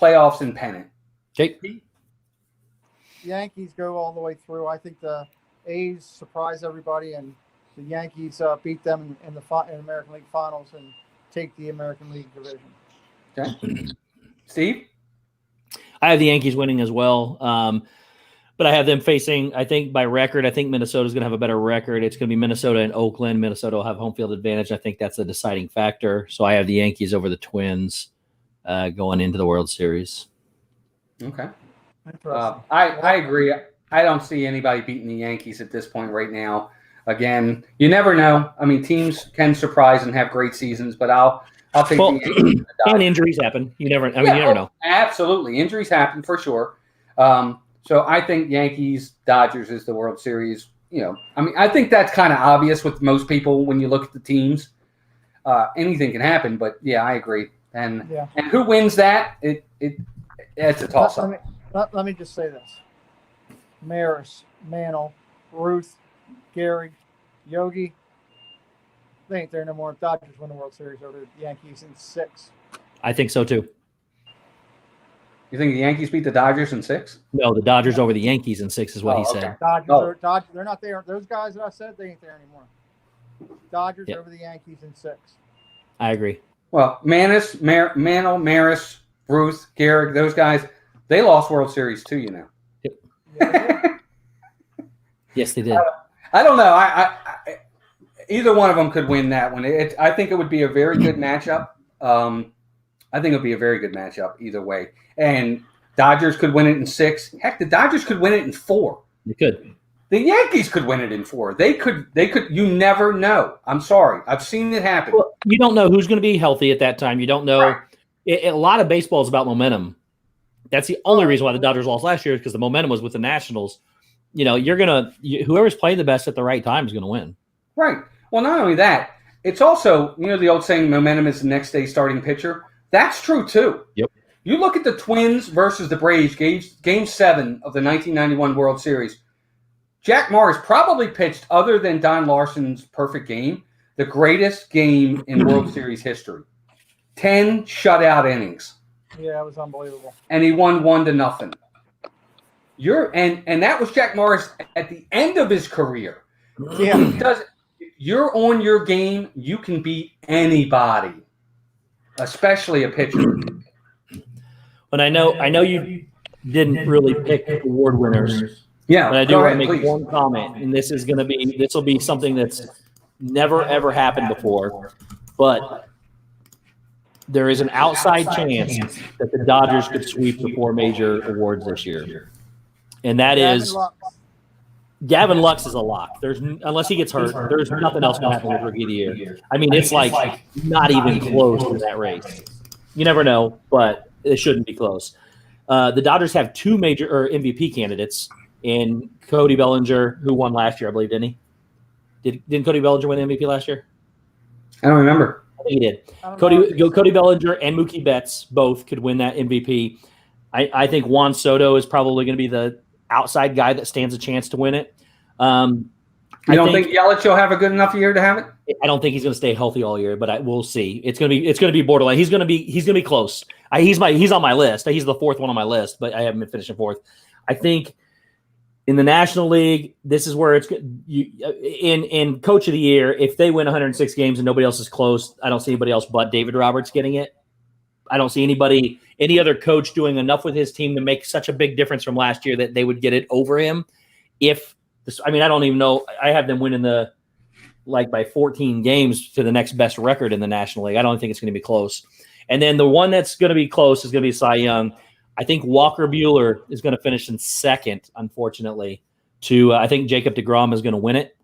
playoffs and pennant. Okay. Yankees go all the way through. I think the A's surprise everybody, and the Yankees beat them in the American League Finals and take the American League division. Okay. Steve? I have the Yankees winning as well. But I have them facing, I think by record, I think Minnesota's going to have a better record. It's going to be Minnesota and Oakland. Minnesota will have home field advantage. I think that's a deciding factor. So I have the Yankees over the Twins going into the World Series. Okay. I agree. I don't see anybody beating the Yankees at this point right now. Again, you never know. I mean, teams can surprise and have great seasons, but I'll take the Yankees. And injuries happen. You never know. Absolutely. Injuries happen for sure. So I think Yankees, Dodgers is the World Series. I think that's kind of obvious with most people when you look at the teams. Anything can happen, but yeah, I agree. And who wins that? It's a toss-up. Let me just say this: Maris, Mantle, Ruth, Gehrig, Yogi. They ain't there no more. Dodgers win the World Series over the Yankees in 6. I think so too. You think the Yankees beat the Dodgers in 6? No, the Dodgers over the Yankees in 6 is what he said. Dodgers, they're not there. Those guys that I said, they ain't there anymore. Dodgers over the Yankees in 6. I agree. Well, Mantle, Maris, Ruth, Gehrig, those guys, they lost World Series too, Yep. Yes, they did. I don't know. I either one of them could win that one. I think it would be a very good matchup. I think it would be a very good matchup either way. And Dodgers could win it in 6. Heck, the Dodgers could win it in 4. They could. The Yankees could win it in 4. They could. You never know. I'm sorry. I've seen it happen. Well, you don't know who's going to be healthy at that time. You don't know. Right. A lot of baseball is about momentum. That's the only reason why the Dodgers lost last year, is because the momentum was with the Nationals. Whoever's playing the best at the right time is going to win. Right. Well, not only that, it's also, the old saying, momentum is the next day's starting pitcher. That's true, too. Yep. You look at the Twins versus the Braves, Game 7 of the 1991 World Series. Jack Morris probably pitched, other than Don Larsen's perfect game, the greatest game in World Series history. 10 shutout innings. Yeah, it was unbelievable. And he won 1-0. And that was Jack Morris at the end of his career. Yeah. Because you're on your game, you can beat anybody, especially a pitcher. But I know you didn't really pick award winners. Yeah, but I do want to make one comment, and this will be something that's never ever happened before. But there is an outside chance that the Dodgers could sweep the 4 major awards this year, and that is Gavin Lux is a lock. Unless he gets hurt, there's nothing else going to happen with Rookie of the Year. I mean, it's like not even close to that race. You never know, but it shouldn't be close. The Dodgers have 2 major MVP candidates in Cody Bellinger, who won last year, I believe, didn't he? Didn't Cody Bellinger win MVP last year? I don't remember. I think he did. Cody Bellinger and Mookie Betts both could win that MVP. I think Juan Soto is probably going to be the outside guy that stands a chance to win it. You don't think Yelich will have a good enough year to have it? I don't think he's going to stay healthy all year, but we'll see. It's going to be borderline. He's going to be close. He's on my list. He's the 4th one on my list, but I haven't been finishing 4th. I think in the National League, this is where it's in Coach of the Year. If they win 106 games and nobody else is close, I don't see anybody else but David Roberts getting it. I don't see any other coach doing enough with his team to make such a big difference from last year that they would get it over him. I don't even know. I have them winning by 14 games to the next best record in the National League. I don't think it's going to be close. And then the one that's going to be close is going to be Cy Young. I think Walker Buehler is going to finish in 2nd, unfortunately. I think Jacob deGrom is going to win it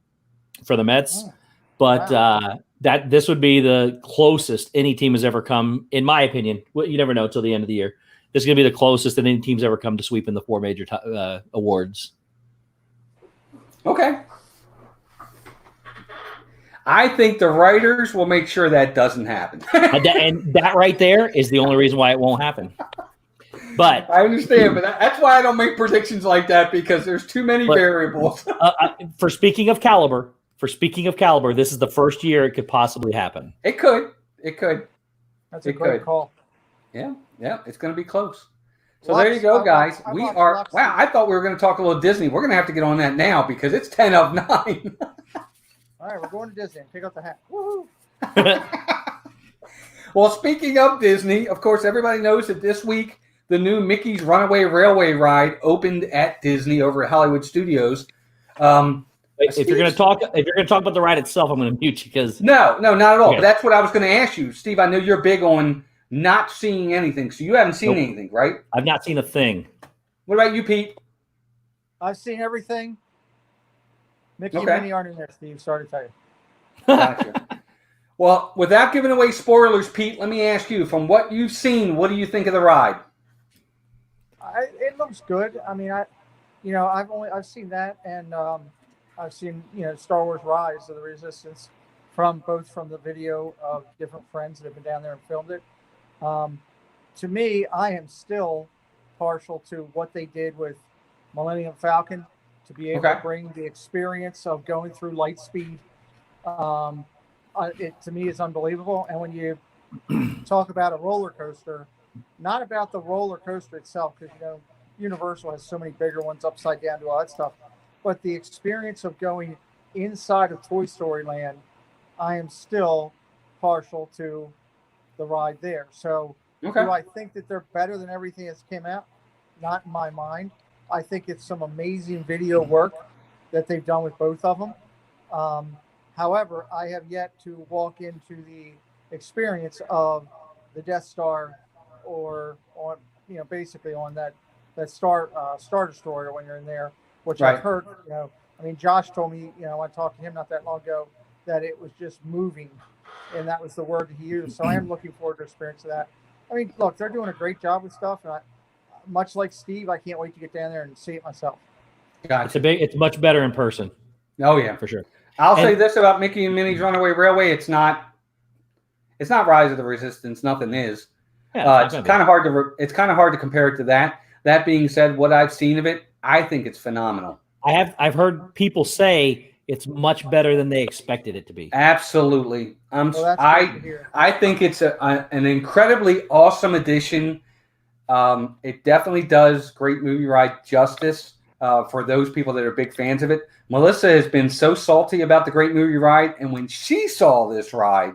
for the Mets. Oh, but wow. This would be the closest any team has ever come, in my opinion. You never know till the end of the year. This is going to be the closest that any team's ever come to sweeping the 4 major awards. Okay. I think the writers will make sure that doesn't happen. and that right there is the only reason why it won't happen. But I understand, but that's why I don't make predictions like that, because there's too many variables. For speaking of caliber, this is the first year it could possibly happen. It could. That's a great call. Yeah, it's going to be close. So there you go, guys. We are. Wow, I thought we were going to talk a little Disney. We're going to have to get on that now because it's 10 of 9. All right, we're going to Disney. Pick up the hat. Woohoo! Well, speaking of Disney, of course, everybody knows that this week the new Mickey's Runaway Railway ride opened at Disney over at Hollywood Studios. If you're going to talk about the ride itself, I'm going to mute you because no, not at all. Okay. But that's what I was going to ask you, Steve. I know you're big on not seeing anything, so you haven't seen anything, right? I've not seen a thing. What about you, Pete? I've seen everything. Mickey Okay. and Minnie aren't in there, Steve. Sorry to tell you. Gotcha. Well, without giving away spoilers, Pete, let me ask you: from what you've seen, what do you think of the ride? It looks good. I mean, I've seen that, and I've seen Star Wars: Rise of the Resistance from the video of different friends that have been down there and filmed it. To me, I am still partial to what they did with Millennium Falcon to be able to bring the experience of going through light speed. It to me is unbelievable. And when you talk about a roller coaster, not about the roller coaster itself, because Universal has so many bigger ones upside down to all that stuff, but the experience of going inside of Toy Story Land, I am still partial to the ride there. So do I think that they're better than everything that's came out? Not in my mind. I think it's some amazing video work that they've done with both of them. However, I have yet to walk into the experience of the Death Star or on, basically on that Star Destroyer when you're in there, which I've heard, I mean, Josh told me, I talked to him not that long ago, that it was just moving, and that was the word that he used. So I am looking forward to experience that. I mean, look, they're doing a great job with stuff, and much like Steve, I can't wait to get down there and see it myself. Gotcha. It's much better in person. Oh yeah, for sure. I'll say this about Mickey and Minnie's Runaway Railway: it's not Rise of the Resistance. Nothing is. Yeah, it's kind of hard to compare it to that. That being said, what I've seen of it, I think it's phenomenal. I've heard people say it's much better than they expected it to be. Absolutely. I think it's an incredibly awesome addition. It definitely does Great Movie Ride justice for those people that are big fans of it. Melissa has been so salty about the Great Movie Ride, and when she saw this ride,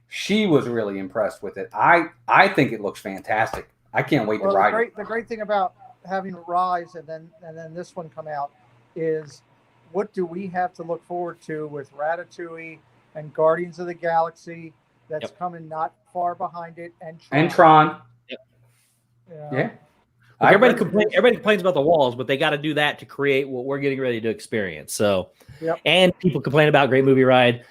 she was really impressed with it. I think it looks fantastic. I can't wait to ride it. The great thing about having Rise and then this one come out is, what do we have to look forward to with Ratatouille and Guardians of the Galaxy that's coming not far behind it, and Tron. Yeah. Everybody complains about the walls, but they got to do that to create what we're getting ready to experience. So, and people complain about Great Movie Ride.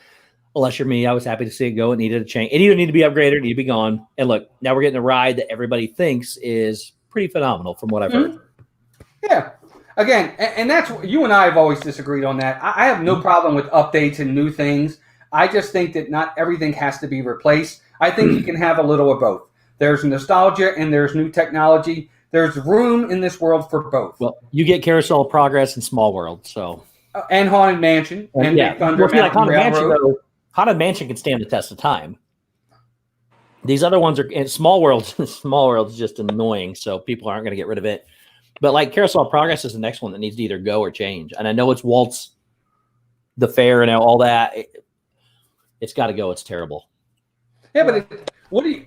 Unless you're me, I was happy to see it go. It needed a change. It either needed to be upgraded or needed to be gone. And look, now we're getting a ride that everybody thinks is pretty phenomenal from what I've heard. Yeah. Again, and that's you and I have always disagreed on that. I have no problem with updates and new things. I just think that not everything has to be replaced. I think you can have a little of both. There's nostalgia and there's new technology. There's room in this world for both. Well, you get Carousel of Progress and Small World, so and Haunted Mansion and Big Thunder Mountain Railroad. Haunted Mansion can stand the test of time. These other ones are in Small World. Small World is just annoying, so people aren't going to get rid of it. But like Carousel of Progress is the next one that needs to either go or change. And I know it's Walt's, the fair and all that. It's got to go. It's terrible. Yeah, but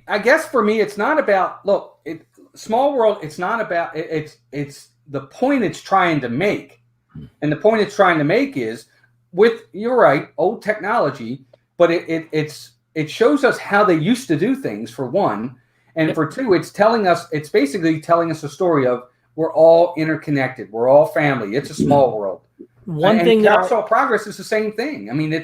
I guess for me, it's not about Small World. It's not about it's the point it's trying to make, and the point it's trying to make is you're right, old technology, but it shows us how they used to do things for one, and for two, it's basically telling us a story of we're all interconnected, we're all family. It's a small world. Carousel of Progress is the same thing. I mean,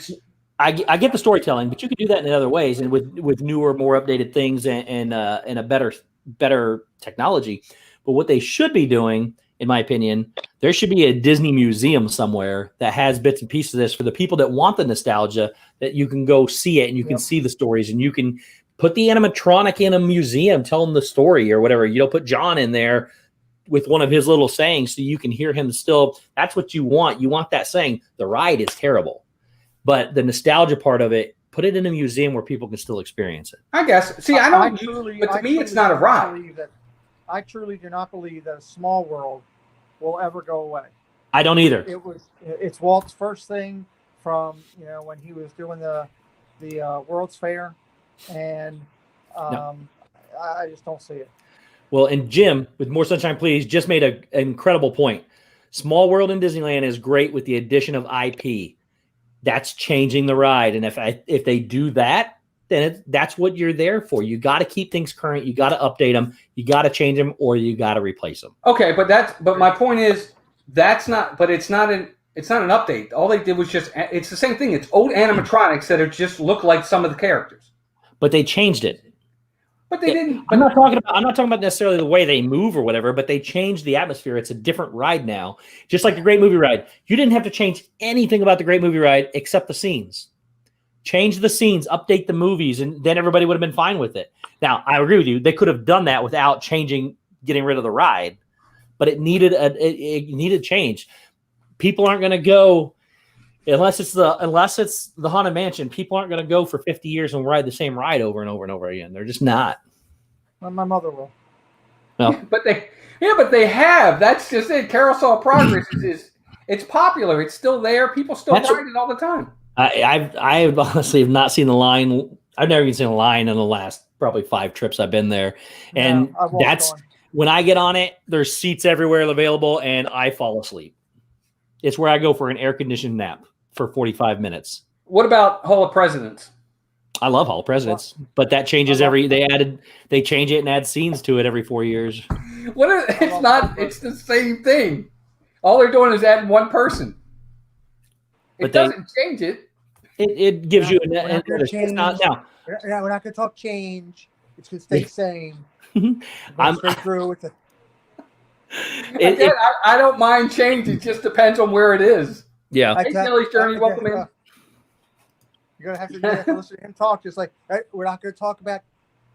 I get the storytelling, but you could do that in other ways, and with newer, more updated things and a better technology. But what they should be doing, in my opinion, there should be a Disney museum somewhere that has bits and pieces of this for the people that want the nostalgia, that you can go see it and you can see the stories, and you can put the animatronic in a museum telling the story or whatever. Put John in there with one of his little sayings so you can hear him still. That's what you want. You want that saying. The ride is terrible, but the nostalgia part of it, put it in a museum where people can still experience it. I guess. See, I don't. But to me, it's not a ride. I truly do not believe that a small world will ever go away. I don't either. It's Walt's first thing from when he was doing the World's Fair, and I just don't see it. Well, and Jim with More Sunshine Please just made an incredible point. Small World in Disneyland is great with the addition of IP. That's changing the ride, and if they do that, then that's what you're there for. You got to keep things current. You got to update them. You got to change them, or you got to replace them. Okay, but my point is that's not. But it's not an update. All they did was it's the same thing. It's old animatronics that just look like some of the characters. But they changed it. But they didn't. I'm not talking about necessarily the way they move or whatever, but they changed the atmosphere. It's a different ride now. Just like the Great Movie Ride. You didn't have to change anything about the Great Movie Ride except the scenes. Change the scenes, update the movies, and then everybody would have been fine with it. Now, I agree with you. They could have done that without getting rid of the ride, but it needed change. People aren't going to go unless it's the Haunted Mansion. People aren't going to go for 50 years and ride the same ride over and over and over again. They're just not. Well, my mother will. No, but they have. That's just it. Carousel of Progress it's popular. It's still there. People still ride it all the time. I honestly have not seen the line. I've never even seen a line in the last probably 5 trips I've been there, and that's when I get on it. There's seats everywhere available, and I fall asleep. It's where I go for an air-conditioned nap for 45 minutes. What about Hall of Presidents? I love Hall of Presidents, but that changes they change it and add scenes to it every 4 years. It's the same thing. All they're doing is adding one person. It doesn't change it. It gives you now. We're not going to talk change. It's going to stay the same. I'm straight through with I don't mind change. It just depends on where it is. Yeah. Hey, Kelly's Journey, welcome in. You're going to have to listen to him talk. Just like, we're not going to talk about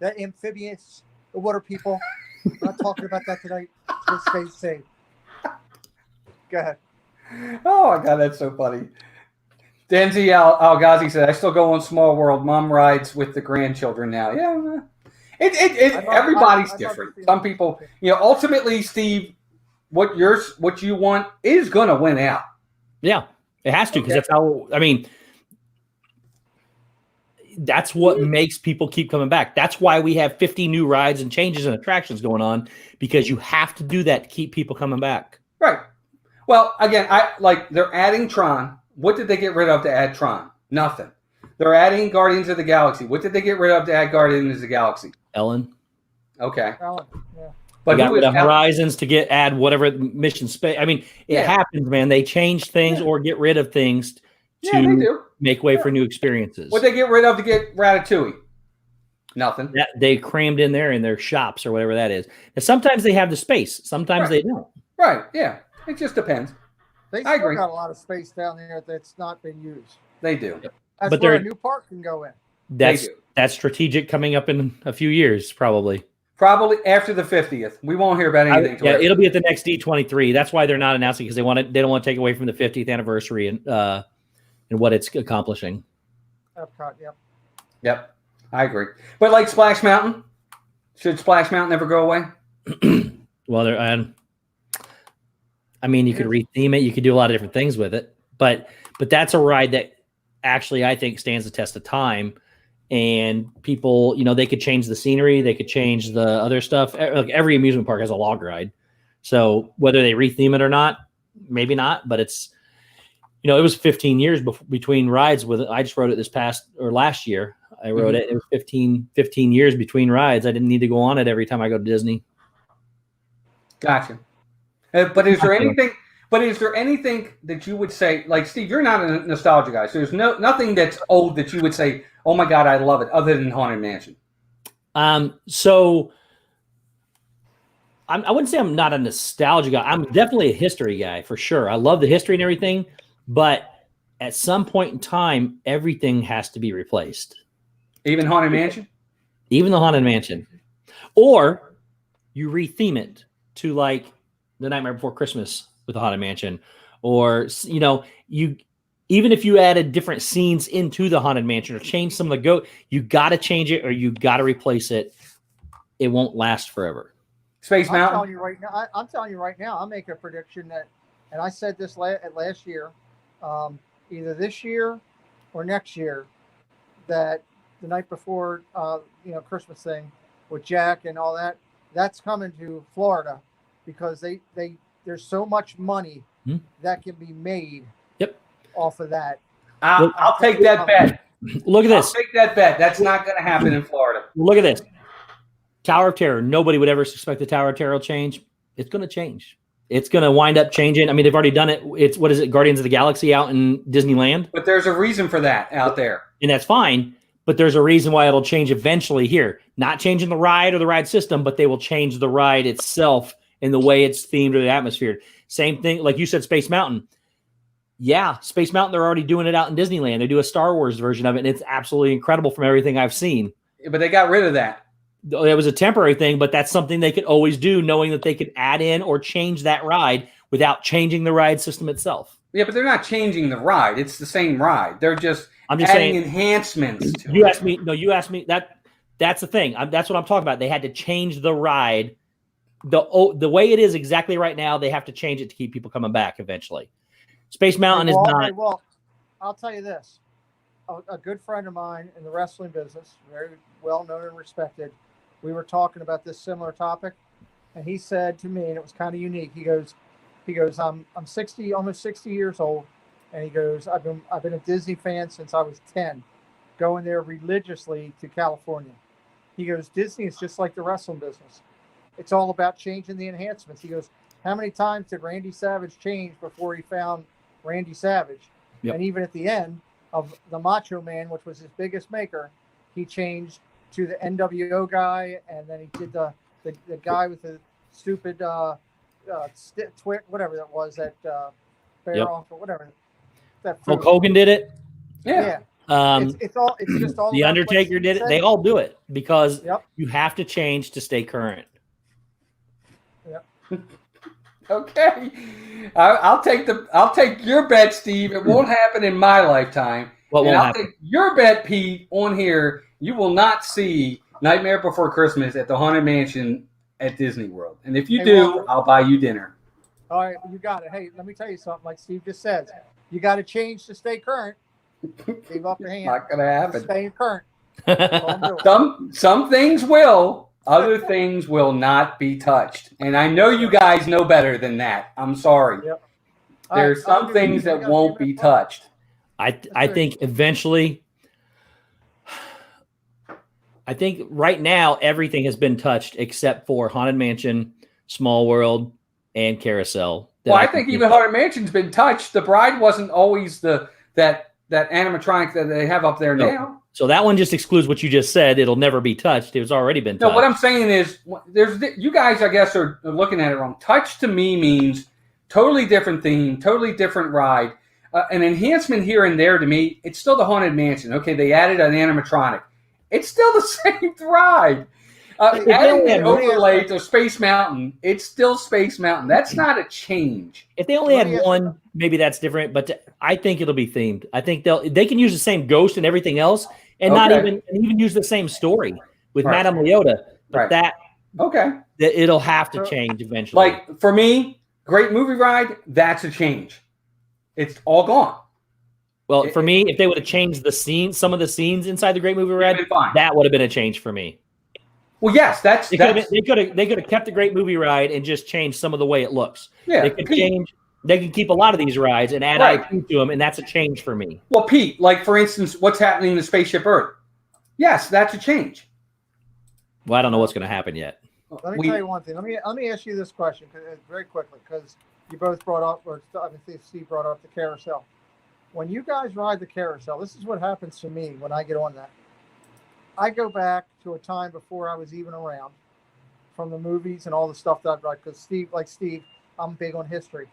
the amphibious, the water people. We're not talking about that tonight. It's going to stay the same. Go ahead. Oh, my God, that's so funny. Denzi Al-Ghazi said, I still go on Small World. Mom rides with the grandchildren now. Yeah. Everybody's different. Some people, ultimately, Steve, what you want is going to win out. Yeah, it has to, because that's how, that's what makes people keep coming back. That's why we have 50 new rides and changes and attractions going on, because you have to do that to keep people coming back. Right. Well, again, they're adding Tron. What did they get rid of to add Tron? Nothing. They're adding Guardians of the Galaxy. What did they get rid of to add Guardians of the Galaxy? Ellen. Okay. Ellen, yeah. But they got rid of Horizons to add whatever mission space. It happens, man. They change things or get rid of things to make way for new experiences. What they get rid of to get Ratatouille? Nothing. They crammed in there in their shops or whatever that is. And sometimes they have the space. Sometimes they don't. Right. Yeah. It just depends. They still got a lot of space down there that's not been used. They do. That's where a new park can go in. That's strategic coming up in a few years, probably. Probably after the 50th. We won't hear about anything. It'll be at the next D23. That's why they're not announcing, because they don't want to take away from the 50th anniversary and what it's accomplishing. Epcot, Yep. I agree. But like Splash Mountain, should Splash Mountain ever go away? Well, you could retheme it. You could do a lot of different things with it. But that's a ride that actually I think stands the test of time. And people, they could change the scenery. They could change the other stuff. Like every amusement park has a log ride. So whether they retheme it or not, maybe not. But it's, it was 15 years between rides with it. I just rode it last year. I rode it. It was 15 years between rides. I didn't need to go on it every time I go to Disney. Gotcha. But is there anything that you would say, like, Steve, you're not a nostalgia guy, so there's nothing that's old that you would say, oh my God, I love it, other than Haunted Mansion? So I wouldn't say I'm not a nostalgia guy. I'm definitely a history guy for sure. I love the history and everything, but at some point in time, everything has to be replaced. Even Haunted Mansion? Even the Haunted Mansion. Or you retheme it to like The Nightmare Before Christmas with the Haunted Mansion, or even if you added different scenes into the Haunted Mansion or change some of the you got to change it or you got to replace it. It won't last forever. Space I'm Mountain. telling you right now. I'm telling you right now. I'll make a prediction that, and I said this last year, either this year or next year, that the night before, Christmas thing with Jack and all that, that's coming to Florida because there's so much money that can be made. Yep. Off of that. I'll take that bet. Look at this. I'll take that bet. That's not going to happen in Florida. Look at this. Tower of Terror. Nobody would ever suspect the Tower of Terror will change. It's going to change. It's going to wind up changing. I mean, they've already done it. It's, what is it, Guardians of the Galaxy out in Disneyland? But there's a reason for that out there. And that's fine. But there's a reason why it'll change eventually here. Not changing the ride or the ride system, but they will change the ride itself in the way it's themed or the atmosphere. Same thing, like you said, Space Mountain. Yeah, Space Mountain, they're already doing it out in Disneyland. They do a Star Wars version of it, and it's absolutely incredible from everything I've seen. But they got rid of that. It was a temporary thing, but that's something they could always do, knowing that they could add in or change that ride without changing the ride system itself. Yeah, but they're not changing the ride. It's the same ride. They're just adding saying, enhancements to you it. asked me. No, you asked me. That's the thing. That's what I'm talking about. They had to change the ride. The way it is exactly right now, they have to change it to keep people coming back eventually. Space Mountain is not. Well, I'll tell you this. A good friend of mine in the wrestling business, very well known and respected, we were talking about this similar topic, and he said to me, and it was kind of unique. He goes, I'm 60, almost 60 years old, and he goes, I've been a Disney fan since I was 10, going there religiously to California. He goes, Disney is just like the wrestling business. It's all about changing the enhancements. He goes, how many times did Randy Savage change before he found Randy Savage? Yep. And even at the end of the Macho Man, which was his biggest maker, he changed to the NWO guy, and then he did the guy with the stupid whatever that was, that bear off or whatever. That Hulk Hogan did it. Yeah. It's just all. The Undertaker did it. They all do it because you have to change to stay current. Yep. Okay, I'll take your bet, Steve. It won't happen in my lifetime. What won't I'll happen? take your bet, Pete, on here. You will not see Nightmare Before Christmas at the Haunted Mansion at Disney World. And if you do, I'll buy you dinner. All right, you got it. Hey, let me tell you something. Like Steve just said, you got to change to stay current. Leave up your hand. Not gonna happen. Stay current. Some things will. Other things will not be touched. And I know you guys know better than that. I'm sorry. Yep. There's some things that won't be touched. I think eventually, I think right now everything has been touched except for Haunted Mansion, Small World, and Carousel. Well, I think even Haunted Mansion's been touched. The bride wasn't always that animatronic that they have up there now. So that one just excludes what you just said. It'll never be touched. It was already been touched. No, what I'm saying is, you guys, I guess, are looking at it wrong. Touch to me means totally different theme, totally different ride. An enhancement here and there to me, it's still the Haunted Mansion. Okay, they added an animatronic. It's still the same ride. Adding an overlay to Space Mountain, it's still Space Mountain. That's not a change. If they only had one, maybe that's different. But I think it'll be themed. I think they can use the same ghost and everything else, and not even use the same story with Madame Leota. But it'll have to change eventually. Like for me, great movie ride. That's a change. It's all gone. Well, for me, if they would have changed the scene, some of the scenes inside the Great Movie Ride, that would have been a change for me. Well, yes, they could have kept the Great Movie Ride and just changed some of the way it looks. Yeah, they could change. They can keep a lot of these rides and add IP to them, and that's a change for me. Well, Pete, like for instance, what's happening in the Spaceship Earth? Yes, that's a change. Well, I don't know what's going to happen yet. Let me tell you one thing. Let me ask you this question very quickly, because you both brought up, or I think Steve brought up the carousel. When you guys ride the carousel, this is what happens to me when I get on that. I go back to a time before I was even around, from the movies and all the stuff that I've read. Because Steve, I'm big on history,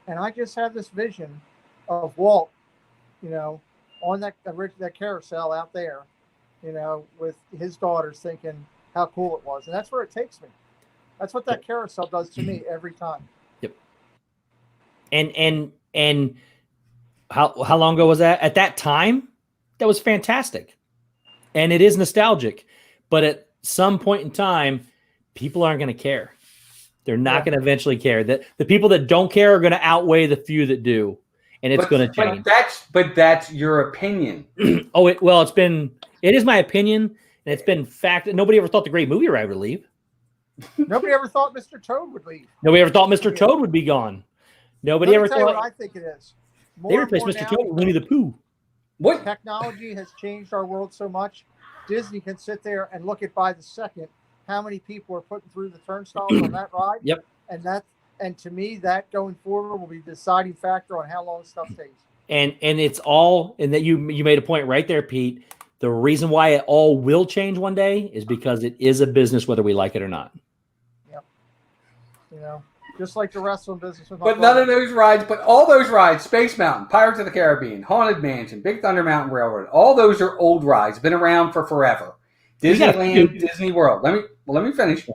and I just have this vision of Walt, on that carousel out there, with his daughters, thinking how cool it was, and that's where it takes me. That's what that carousel does to me every time. Yep. And how long ago was that? At that time, that was fantastic. And it is nostalgic. But at some point in time, people aren't going to care. They're not going to eventually care. That the people that don't care are going to outweigh the few that do, and it's going to change. But that's your opinion. It is my opinion, and it's been fact. Nobody ever thought the Great Movie Ride would leave. Nobody ever thought Mr. Toad would leave. Nobody ever thought Mr. Toad would be gone. Nobody ever thought. What I think it is. They replaced Mr. Toad with Winnie the Pooh. What? Technology has changed our world so much. Disney can sit there and look at by the second how many people are putting through the turnstiles on that ride. Yep. And to me, that going forward will be the deciding factor on how long stuff stays. And it's all, and that you made a point right there, Pete. The reason why it all will change one day is because it is a business, whether we like it or not. Yep. Just like the wrestling business. But none of those rides, but all those rides, Space Mountain, Pirates of the Caribbean, Haunted Mansion, Big Thunder Mountain Railroad, all those are old rides, been around for forever. Disneyland, Disney World. Let me finish.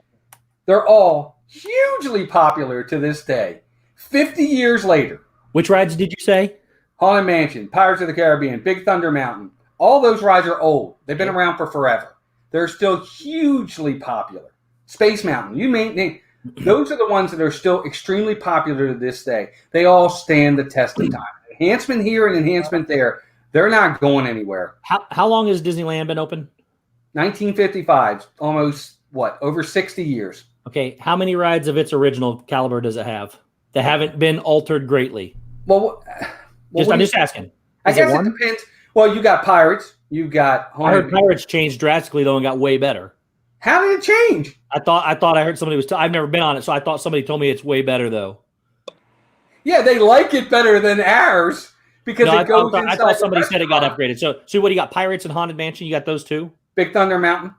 They're all hugely popular to this day. 50 years later. Which rides did you say? Haunted Mansion, Pirates of the Caribbean, Big Thunder Mountain. All those rides are old. They've been around for forever. They're still hugely popular. Space Mountain, you may name. Those are the ones that are still extremely popular to this day. They all stand the test of time. Enhancement here and enhancement there. They're not going anywhere. How long has Disneyland been open? 1955, almost, over 60 years. Okay, how many rides of its original caliber does it have that haven't been altered greatly? I'm just asking. I guess it depends. Well, you got Pirates. You got Haunted. I heard Pirates changed drastically, though, and got way better. How did it change? I thought I heard somebody was. I've never been on it, so I thought somebody told me it's way better, though. Yeah, they like it better than ours because it goes inside. I thought somebody said it got upgraded. So what do you got? Pirates and Haunted Mansion. You got those two. Big Thunder Mountain.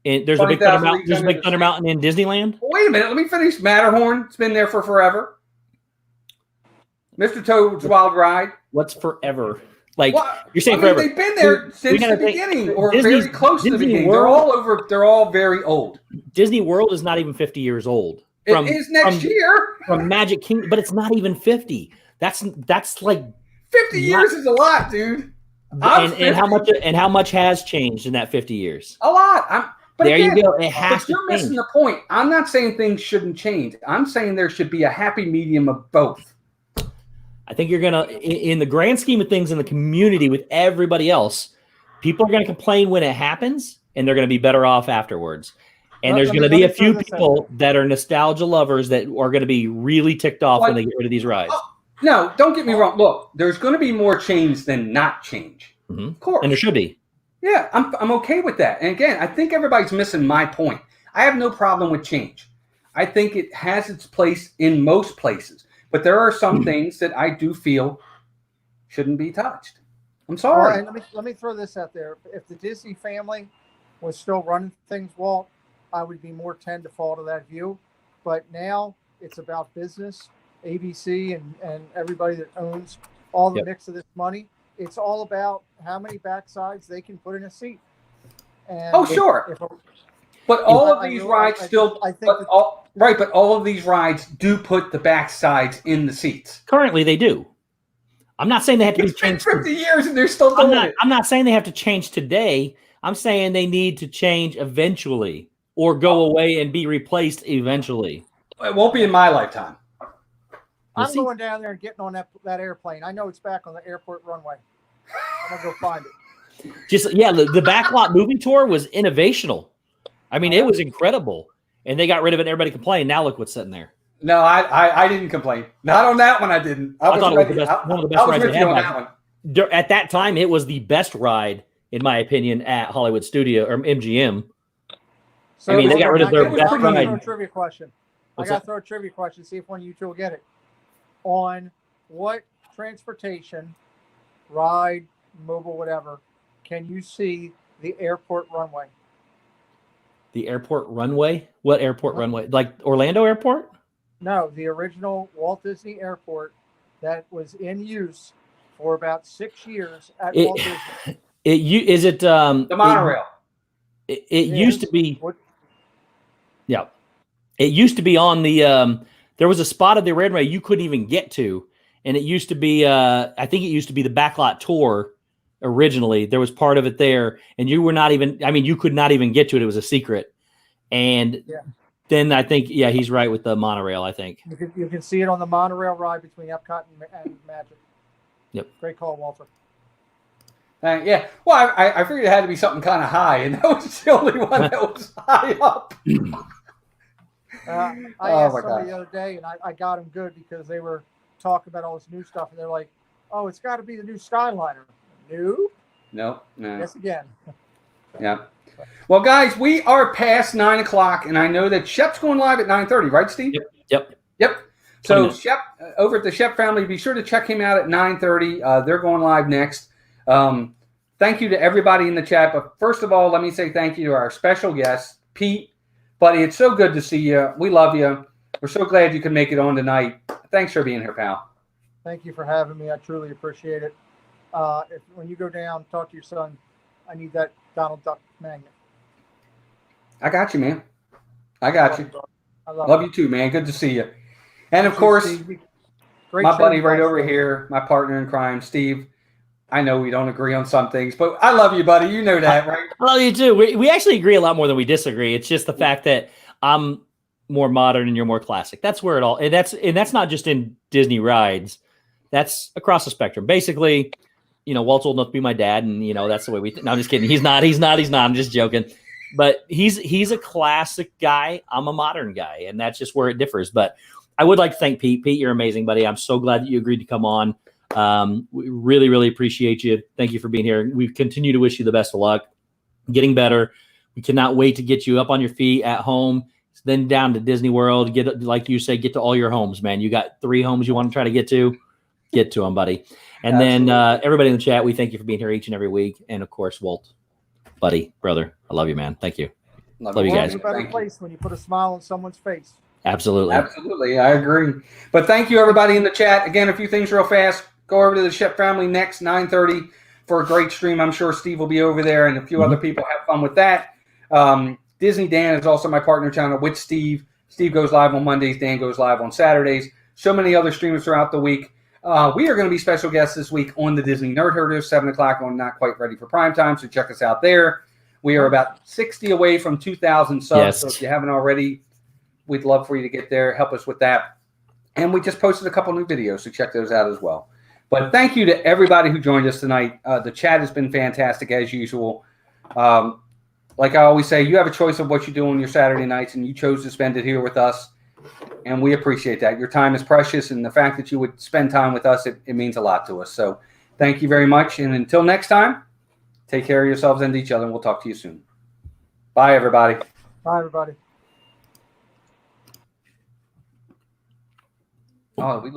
And there's a Big Thunder Mountain. There's a Big Thunder Mountain in Disneyland. Well, wait a minute. Let me finish. Matterhorn. It's been there for forever. Mr. Toad's Wild Ride. What's forever? You're saying forever? They've been there since the beginning, or very close to the beginning. They're all over. They're all very old. Disney World is not even 50 years old. It is next year. From Magic Kingdom, but it's not even 50. That's like 50 years is a lot, dude. And how much has changed in that 50 years? A lot. You go. It has to. You're missing the point. I'm not saying things shouldn't change. I'm saying there should be a happy medium of both. I think you're going to, in the grand scheme of things in the community with everybody else, people are going to complain when it happens, and they're going to be better off afterwards. And there's going to be a few people that are nostalgia lovers that are going to be really ticked off when they get rid of these rides. No, don't get me wrong. Look, there's going to be more change than not change. Mm-hmm. Of course. And there should be. Yeah, I'm okay with that. And again, I think everybody's missing my point. I have no problem with change. I think it has its place in most places. But there are some things that I do feel shouldn't be touched. I'm sorry. Well, and let me throw this out there. If the Disney family was still running things, Walt, I would be more tend to fall to that view. But now it's about business, ABC and everybody that owns all the mix of this money. It's all about how many backsides they can put in a seat. And sure. But all of these rides still, but all of these rides do put the backsides in the seats. Currently, they do. I'm not saying they have to be changed. 50 years and they're still doing it. I'm not saying they have to change today. I'm saying they need to change eventually or go away and be replaced eventually. It won't be in my lifetime. I'm going down there and getting on that airplane. I know it's back on the airport runway. I'm going to go find it. The backlot movie tour was innovational. I mean, it was incredible. And they got rid of it and everybody complained. Now look what's sitting there. No, I didn't complain. Not on that one, I didn't. I thought it was one of the best rides they had. At that time, it was the best ride, in my opinion, at Hollywood Studio or MGM. So they got rid of their best ride. I got to throw a trivia question, see if one of you two will get it. On what transportation, ride, mobile, whatever, can you see the airport runway? The airport runway? What airport runway? Like Orlando Airport? No, the original Walt Disney Airport that was in use for about 6 years at Walt Disney. The monorail? It used to be. Yeah. It used to be on the. There was a spot of the runway you couldn't even get to, and it used to be. I think it used to be the backlot tour. Originally, there was part of it there, and you were not even. I mean, you could not even get to it. It was a secret, and then I think, yeah, he's right with the monorail, I think. You can see it on the monorail ride between Epcot and Magic. Yep. Great call, Walter. Yeah. Well, I figured it had to be something kind of high, and that was the only one that was high up. I asked somebody the other day, and I got them good because they were talking about all this new stuff, and they're like, "Oh, it's got to be the new Skyliner." No. Yes, again. Yeah. Well, guys, we are past 9 o'clock, and I know that Shep's going live at 9:30, right, Steve? Yep. So Shep, over at the Shep family, be sure to check him out at 9:30. They're going live next. Thank you to everybody in the chat. But first of all, let me say thank you to our special guest, Pete. Buddy, it's so good to see you. We love you. We're so glad you could make it on tonight. Thanks for being here, pal. Thank you for having me. I truly appreciate it. When you go down, talk to your son. I need that Donald Duck magnet. I got you, man. I got you. I love you too, man. Good to see you. And of course, my buddy right over here, my partner in crime, Steve. I know we don't agree on some things, but I love you, buddy. You know that, right? I love you too. We actually agree a lot more than we disagree. It's just the fact that I'm more modern and you're more classic. That's where it all, and that's not just in Disney rides. That's across the spectrum. Basically, Walt's old enough to be my dad, and that's the way we. No, I'm just kidding. He's not. I'm just joking. But he's a classic guy. I'm a modern guy, and that's just where it differs. But I would like to thank Pete. Pete, you're amazing, buddy. I'm so glad that you agreed to come on. We really, really appreciate you. Thank you for being here. We continue to wish you the best of luck, getting better. We cannot wait to get you up on your feet at home, then down to Disney World. Like you said, get to all your homes, man. You got 3 homes you want to try to get to them, buddy. And Absolutely. Then everybody in the chat, we thank you for being here each and every week. And of course, Walt, buddy, brother, I love you, man. Thank you. Love you guys. It's a better place when you put a smile on someone's face. Absolutely. I agree. But thank you, everybody in the chat. Again, a few things real fast. Go over to the Shep family next, 9:30, for a great stream. I'm sure Steve will be over there, and a few other people. Have fun with that. Disney Dan is also my partner channel with Steve. Steve goes live on Mondays. Dan goes live on Saturdays. So many other streamers throughout the week. We are going to be special guests this week on the Disney Nerd Herders, 7 o'clock on Not Quite Ready for Prime Time, so check us out there. We are about 60 away from 2,000 subs, so if you haven't already, we'd love for you to get there. Help us with that. And we just posted a couple new videos, so check those out as well. But thank you to everybody who joined us tonight. The chat has been fantastic as usual. Like I always say, you have a choice of what you do on your Saturday nights, and you chose to spend it here with us. And we appreciate that. Your time is precious, and the fact that you would spend time with us, it means a lot to us. So thank you very much. And until next time, take care of yourselves and each other, and we'll talk to you soon. Bye, everybody. Bye, everybody. Oh, we